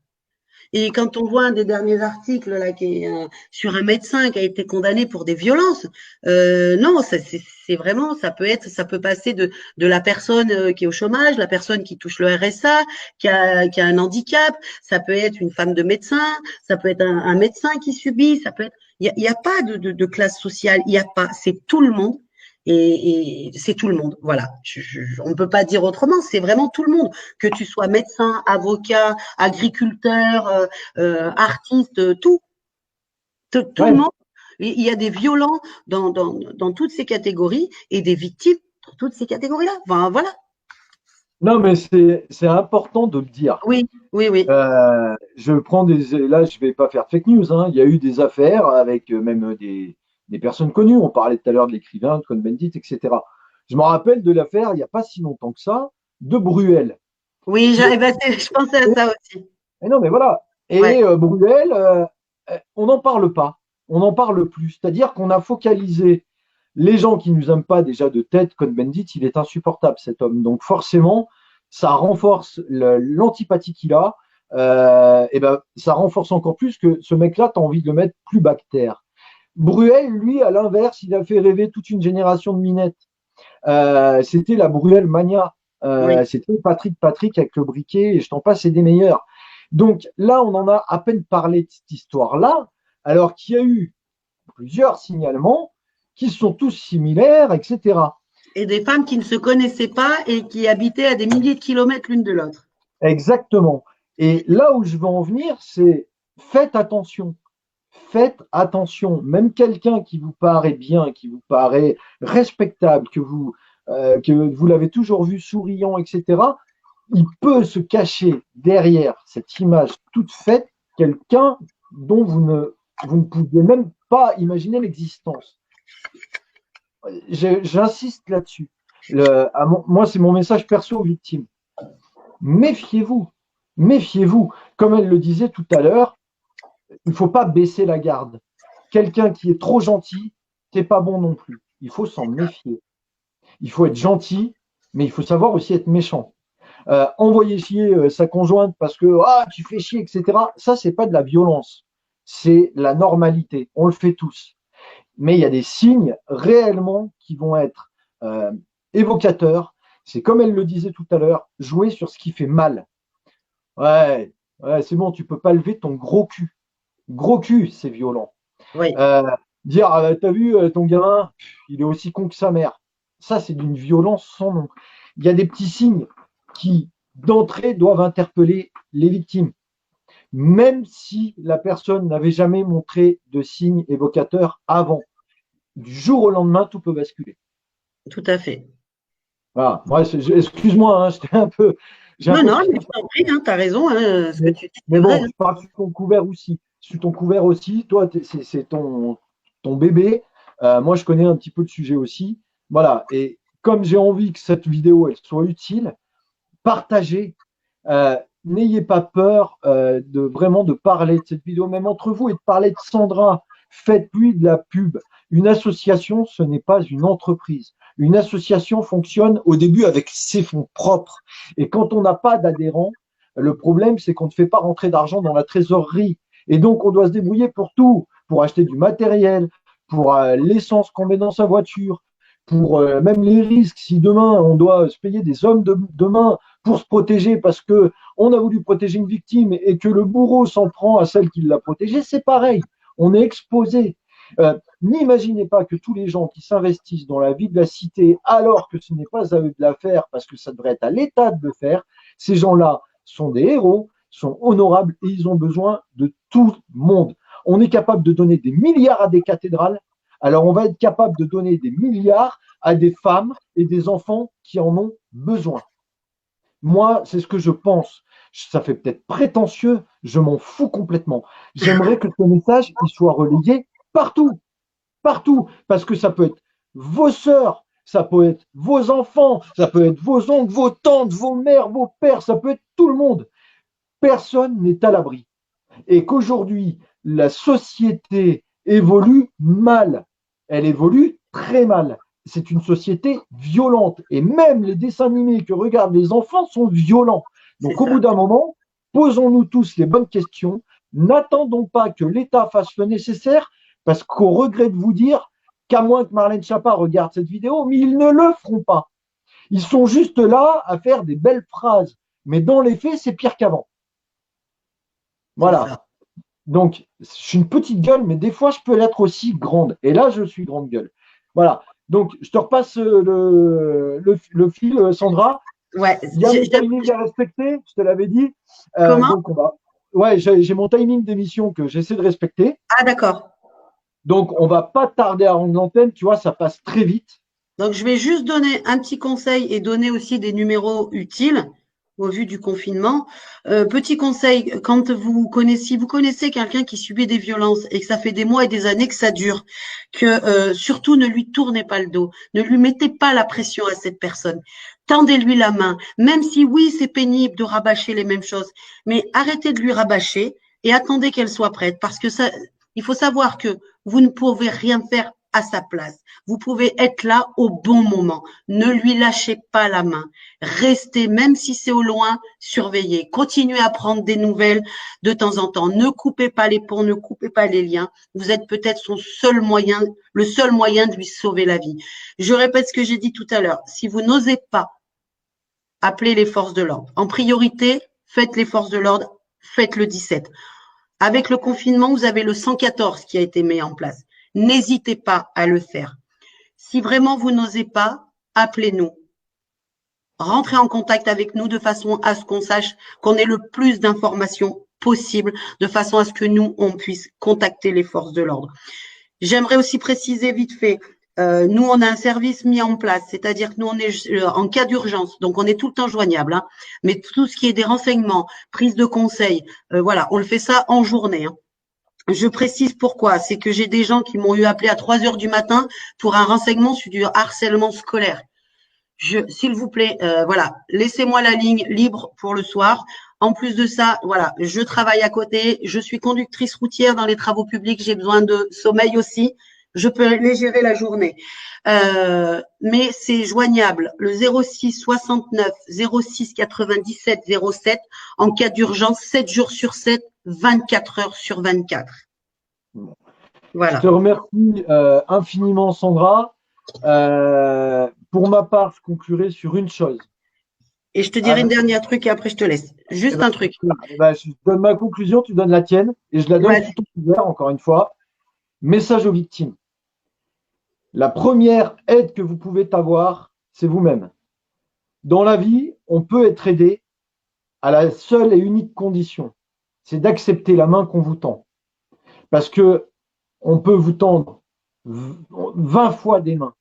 Et quand on voit un des derniers articles là, qui est sur un médecin qui a été condamné pour des violences, non, c'est vraiment, ça peut passer de la personne qui est au chômage, la personne qui touche le RSA, qui a un handicap, ça peut être une femme de médecin, ça peut être un médecin qui subit, ça peut être, il y a pas de classe sociale, il y a pas, c'est tout le monde. Et c'est tout le monde, voilà. On ne peut pas dire autrement, c'est vraiment tout le monde. Que tu sois médecin, avocat, agriculteur, artiste, tout le Ouais. monde. Il y a des violents dans toutes ces catégories et des victimes dans toutes ces catégories-là. Enfin, voilà. Non, mais c'est important de le dire. Oui, oui, oui. Je prends là, je vais pas faire fake news, hein. Il y a eu des affaires avec même des personnes connues. On parlait tout à l'heure de l'écrivain, de Cohn-Bendit, etc. Je me rappelle de l'affaire, il n'y a pas si longtemps que ça, de Bruel. Oui, Qui, eh ben, je pensais à ça aussi. et non, mais voilà. Ouais. Et Bruel, on n'en parle pas. On n'en parle plus. C'est-à-dire qu'on a focalisé les gens qui ne nous aiment pas déjà de tête. Cohn-Bendit, il est insupportable, cet homme. Donc forcément, ça renforce l'antipathie qu'il a. Et ben, ça renforce encore plus que ce mec-là, tu as envie de le mettre plus bactère. Bruel, lui, à l'inverse, il a fait rêver toute une génération de minettes. C'était la Bruel Mania. Oui. C'était Patrick avec le briquet, et je t'en passe, c'est des meilleurs. Donc là, on en a à peine parlé de cette histoire-là, alors qu'il y a eu plusieurs signalements qui sont tous similaires, etc. Et des femmes qui ne se connaissaient pas et qui habitaient à des milliers de kilomètres l'une de l'autre. Exactement. Et là où je veux en venir, c'est faites attention. Faites attention. Même quelqu'un qui vous paraît bien, qui vous paraît respectable, que vous l'avez toujours vu souriant, etc., il peut se cacher derrière cette image toute faite quelqu'un dont vous ne pouviez même pas imaginer l'existence. J'insiste là-dessus. Moi, c'est mon message perso aux victimes. Méfiez-vous. Méfiez-vous. Comme elle le disait tout à l'heure, il ne faut pas baisser la garde. Quelqu'un qui est trop gentil, c'est pas bon non plus. Il faut s'en méfier. Il faut être gentil, mais il faut savoir aussi être méchant. Envoyer chier sa conjointe parce que ah, tu fais chier, etc. Ça, c'est pas de la violence. C'est la normalité. On le fait tous. Mais il y a des signes réellement qui vont être évocateurs. C'est comme elle le disait tout à l'heure, jouer sur ce qui fait mal. Ouais, ouais, c'est bon, tu peux pas lever ton gros cul. Gros cul, c'est violent. Oui. Euh, Dire, ah, t'as vu ton gamin, il est aussi con que sa mère. Ça, c'est d'une violence sans nom. Il y a des petits signes qui, d'entrée, doivent interpeller les victimes, même si la personne n'avait jamais montré de signes évocateurs avant. Du jour au lendemain, tout peut basculer. Tout à fait. Voilà. Moi, excuse-moi, hein, j'ai un Non, peu non, pris. mais je t'en prie, hein, tu as raison, hein, ce que Mais, tu dis, mais c'est vrai. bon, Hein. je parle sur ton couvert aussi. Sur ton couvert aussi, toi, c'est ton bébé. Moi, je connais un petit peu le sujet aussi. Voilà. Et comme j'ai envie que cette vidéo elle soit utile, partagez. n'ayez pas peur de vraiment de parler de cette vidéo, même entre vous, et de parler de Sandra. Faites-lui de la pub. Une association, ce n'est pas une entreprise. Une association fonctionne au début avec ses fonds propres. Et quand on n'a pas d'adhérents, le problème, c'est qu'on ne fait pas rentrer d'argent dans la trésorerie. Et donc, on doit se débrouiller pour tout, pour acheter du matériel, pour l'essence qu'on met dans sa voiture, pour même les risques. Si demain, on doit se payer des hommes de demain pour se protéger parce que on a voulu protéger une victime et que le bourreau s'en prend à celle qui l'a protégée, c'est pareil. On est exposé. N'imaginez pas que tous les gens qui s'investissent dans la vie de la cité alors que ce n'est pas à eux de la faire parce que ça devrait être à l'État de le faire, ces gens-là sont des héros, sont honorables et ils ont besoin de tout le monde. On est capable de donner des milliards à des cathédrales, alors on va être capable de donner des milliards à des femmes et des enfants qui en ont besoin. Moi, c'est ce que je pense. Ça fait peut-être prétentieux, je m'en fous complètement. J'aimerais que ce message il soit relayé partout, partout, parce que ça peut être vos sœurs, ça peut être vos enfants, ça peut être vos oncles, vos tantes, vos mères, vos pères, ça peut être tout le monde. Personne n'est à l'abri. Et qu'aujourd'hui, la société évolue mal. Elle évolue très mal. C'est une société violente. Et même les dessins animés que regardent les enfants sont violents. Donc, au bout d'un moment, posons-nous tous les bonnes questions. N'attendons pas que l'État fasse le nécessaire, parce qu'au regret de vous dire qu'à moins que Marlène Schiappa regarde cette vidéo, mais ils ne le feront pas. Ils sont juste là à faire des belles phrases. Mais dans les faits, c'est pire qu'avant. Voilà. Donc, je suis une petite gueule, mais des fois, je peux l'être aussi grande. Et là, je suis grande gueule. Voilà. Donc, je te repasse le fil, Sandra. Ouais. Il y a mon timing à respecter, je te l'avais dit. Comment? Donc, on va. Ouais, j'ai mon timing d'émission que j'essaie de respecter. Ah, d'accord. Donc, on va pas tarder à rendre l'antenne. Tu vois, ça passe très vite. Donc, je vais juste donner un petit conseil et donner aussi des numéros utiles au vu du confinement. Petit conseil, quand si vous connaissez quelqu'un qui subit des violences et que ça fait des mois et des années que ça dure, que surtout ne lui tournez pas le dos, ne lui mettez pas la pression à cette personne. Tendez-lui la main, même si oui, c'est pénible de rabâcher les mêmes choses, mais arrêtez de lui rabâcher et attendez qu'elle soit prête parce que ça, il faut savoir que vous ne pouvez rien faire à sa place. Vous pouvez être là au bon moment. Ne lui lâchez pas la main. Restez, même si c'est au loin, surveillez. Continuez à prendre des nouvelles de temps en temps. Ne coupez pas les ponts, ne coupez pas les liens. Vous êtes peut-être son seul moyen, le seul moyen de lui sauver la vie. Je répète ce que j'ai dit tout à l'heure. Si vous n'osez pas, appelez les forces de l'ordre. En priorité, faites les forces de l'ordre, faites le 17. Avec le confinement, vous avez le 114 qui a été mis en place. N'hésitez pas à le faire. Si vraiment vous n'osez pas, appelez-nous. Rentrez en contact avec nous de façon à ce qu'on sache qu'on ait le plus d'informations possible, de façon à ce que nous, on puisse contacter les forces de l'ordre. J'aimerais aussi préciser vite fait, nous, on a un service mis en place, c'est-à-dire que nous, on est en cas d'urgence, donc on est tout le temps joignable, hein, mais tout ce qui est des renseignements, prise de conseils, voilà, on le fait ça en journée. Hein. Je précise pourquoi, c'est que j'ai des gens qui m'ont eu appelé à 3 heures du matin pour un renseignement sur du harcèlement scolaire. S'il vous plaît, voilà, laissez-moi la ligne libre pour le soir. En plus de ça, voilà, je travaille à côté, je suis conductrice routière dans les travaux publics, j'ai besoin de sommeil aussi. Je peux les gérer la journée. Mais c'est joignable, le 06 69 06 97 07 en cas d'urgence, 7 jours sur 7, 24 heures sur 24. Voilà. Je te remercie infiniment, Sandra. Pour ma part, je conclurai sur une chose. Et je te dirai une dernière truc et après je te laisse. Juste un truc. Je donne ma conclusion, tu donnes la tienne et je la donne tout ouvert, encore une fois. Message aux victimes. La première aide que vous pouvez avoir, c'est vous-même. Dans la vie, on peut être aidé à la seule et unique condition, c'est d'accepter la main qu'on vous tend. Parce que on peut vous tendre 20 fois des mains.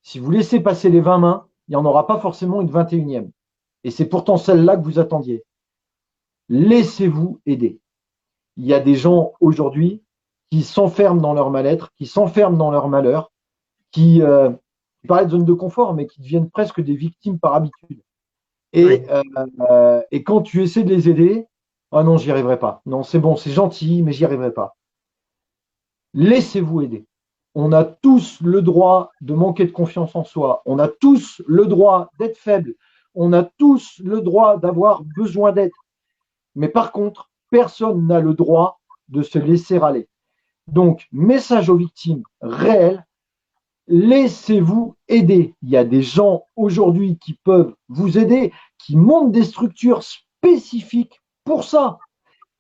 Si vous laissez passer les 20 mains, il n'y en aura pas forcément une 21e. Et c'est pourtant celle-là que vous attendiez. Laissez-vous aider. Il y a des gens aujourd'hui qui s'enferment dans leur mal-être, qui s'enferment dans leur malheur, qui parlent de zone de confort, mais qui deviennent presque des victimes par habitude. Et, et quand tu essaies de les aider, ah non, j'y arriverai pas. Non, c'est bon, c'est gentil, mais j'y arriverai pas. Laissez-vous aider. On a tous le droit de manquer de confiance en soi. On a tous le droit d'être faible. On a tous le droit d'avoir besoin d'aide. Mais par contre, personne n'a le droit de se laisser aller. Donc, message aux victimes réelles, laissez-vous aider. Il y a des gens aujourd'hui qui peuvent vous aider, qui montent des structures spécifiques pour ça.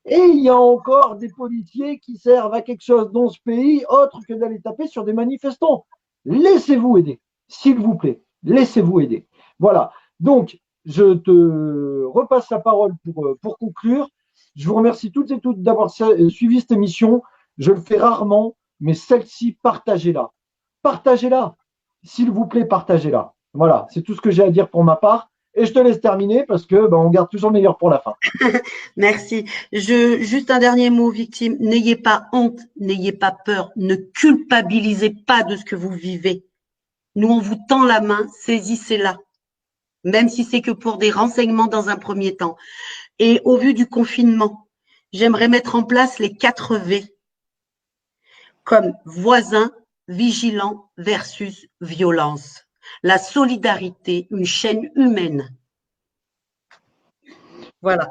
Et il y a encore des policiers qui servent à quelque chose dans ce pays autre que d'aller taper sur des manifestants. Laissez-vous aider, s'il vous plaît. Laissez-vous aider. Voilà. Donc, je te repasse la parole pour conclure. Je vous remercie toutes et toutes d'avoir suivi cette émission. Je le fais rarement, mais celle-ci, partagez-la. Partagez-la. S'il vous plaît, partagez-la. Voilà, c'est tout ce que j'ai à dire pour ma part. Et je te laisse terminer parce que on garde toujours le meilleur pour la fin. Merci. Juste un dernier mot, victime. N'ayez pas honte, n'ayez pas peur, ne culpabilisez pas de ce que vous vivez. Nous, on vous tend la main, saisissez-la. Même si c'est que pour des renseignements dans un premier temps. Et au vu du confinement, j'aimerais mettre en place les 4 V, comme voisin, vigilant versus violence. La solidarité, une chaîne humaine. Voilà.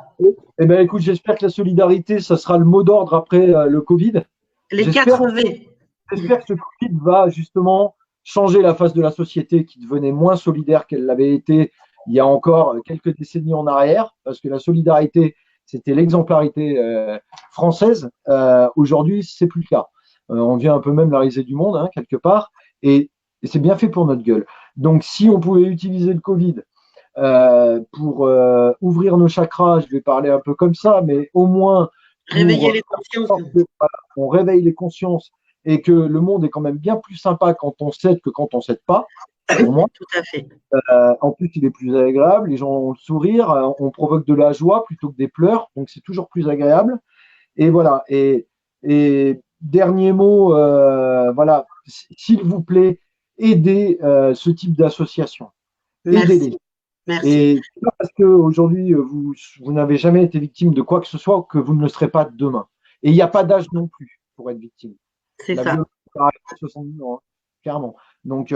Eh ben, écoute, j'espère que la solidarité, ça sera le mot d'ordre après le Covid. Les 4 V. J'espère que ce Covid va justement changer la face de la société qui devenait moins solidaire qu'elle l'avait été il y a encore quelques décennies en arrière, parce que la solidarité, c'était l'exemplarité française. Aujourd'hui, c'est plus le cas. On devient un peu même la risée du monde, hein, quelque part, et c'est bien fait pour notre gueule. Donc, si on pouvait utiliser le Covid pour ouvrir nos chakras, je vais parler un peu comme ça, mais au moins réveiller les consciences. On réveille les consciences et que le monde est quand même bien plus sympa quand on s'aide que quand on s'aide pas. Pour moi. Tout à fait. En plus, il est plus agréable, les gens ont le sourire, on provoque de la joie plutôt que des pleurs, donc c'est toujours plus agréable. Et voilà. Et dernier mot, voilà, s'il vous plaît, aidez ce type d'association. Aidez-les. Merci. Et c'est pas parce qu'aujourd'hui, vous n'avez jamais été victime de quoi que ce soit que vous ne le serez pas demain. Et il n'y a pas d'âge non plus pour être victime. C'est ça. Violence arrive à 70 ans, hein, clairement. Donc,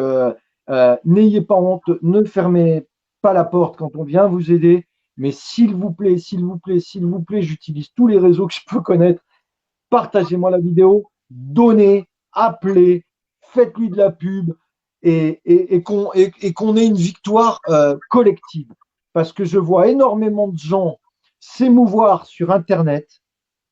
n'ayez pas honte, ne fermez pas la porte quand on vient vous aider. Mais s'il vous plaît, s'il vous plaît, s'il vous plaît, j'utilise tous les réseaux que je peux connaître. Partagez-moi la vidéo, donnez, appelez, faites-lui de la pub et qu'on ait une victoire collective. Parce que je vois énormément de gens s'émouvoir sur Internet.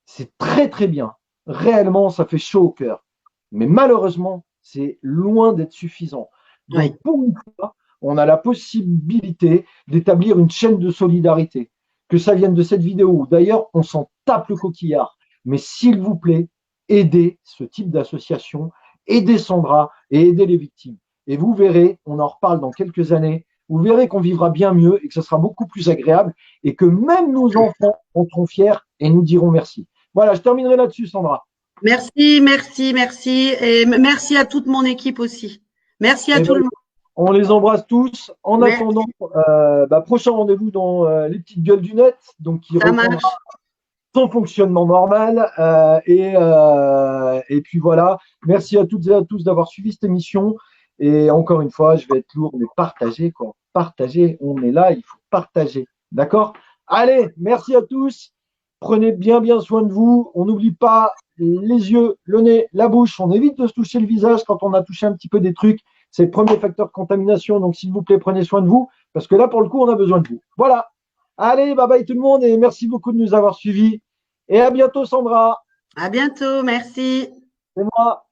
C'est très très bien. Réellement, ça fait chaud au cœur. Mais malheureusement, c'est loin d'être suffisant. Donc, Oui. pour une fois, on a la possibilité d'établir une chaîne de solidarité. Que ça vienne de cette vidéo. D'ailleurs, on s'en tape le coquillard. Mais s'il vous plaît, aidez ce type d'association, aidez Sandra et aidez les victimes. Et vous verrez, on en reparle dans quelques années, vous verrez qu'on vivra bien mieux et que ce sera beaucoup plus agréable et que même nos enfants en seront fiers et nous diront merci. Voilà, je terminerai là-dessus, Sandra. Merci, merci, merci. Et merci à toute mon équipe aussi. Merci à tout le monde. On les embrasse tous. En attendant, prochain rendez-vous dans les petites gueules du net, donc qui reprendra son fonctionnement normal. Et puis voilà. Merci à toutes et à tous d'avoir suivi cette émission. Et encore une fois, je vais être lourd, mais partagez, quoi. Partagez. On est là, il faut partager. D'accord? Allez, merci à tous. Prenez bien, bien soin de vous. On n'oublie pas les yeux, le nez, la bouche. On évite de se toucher le visage quand on a touché un petit peu des trucs. C'est le premier facteur de contamination. Donc, s'il vous plaît, prenez soin de vous. Parce que là, pour le coup, on a besoin de vous. Voilà. Allez, bye bye tout le monde et merci beaucoup de nous avoir suivis. Et à bientôt, Sandra. À bientôt. Merci. C'est moi.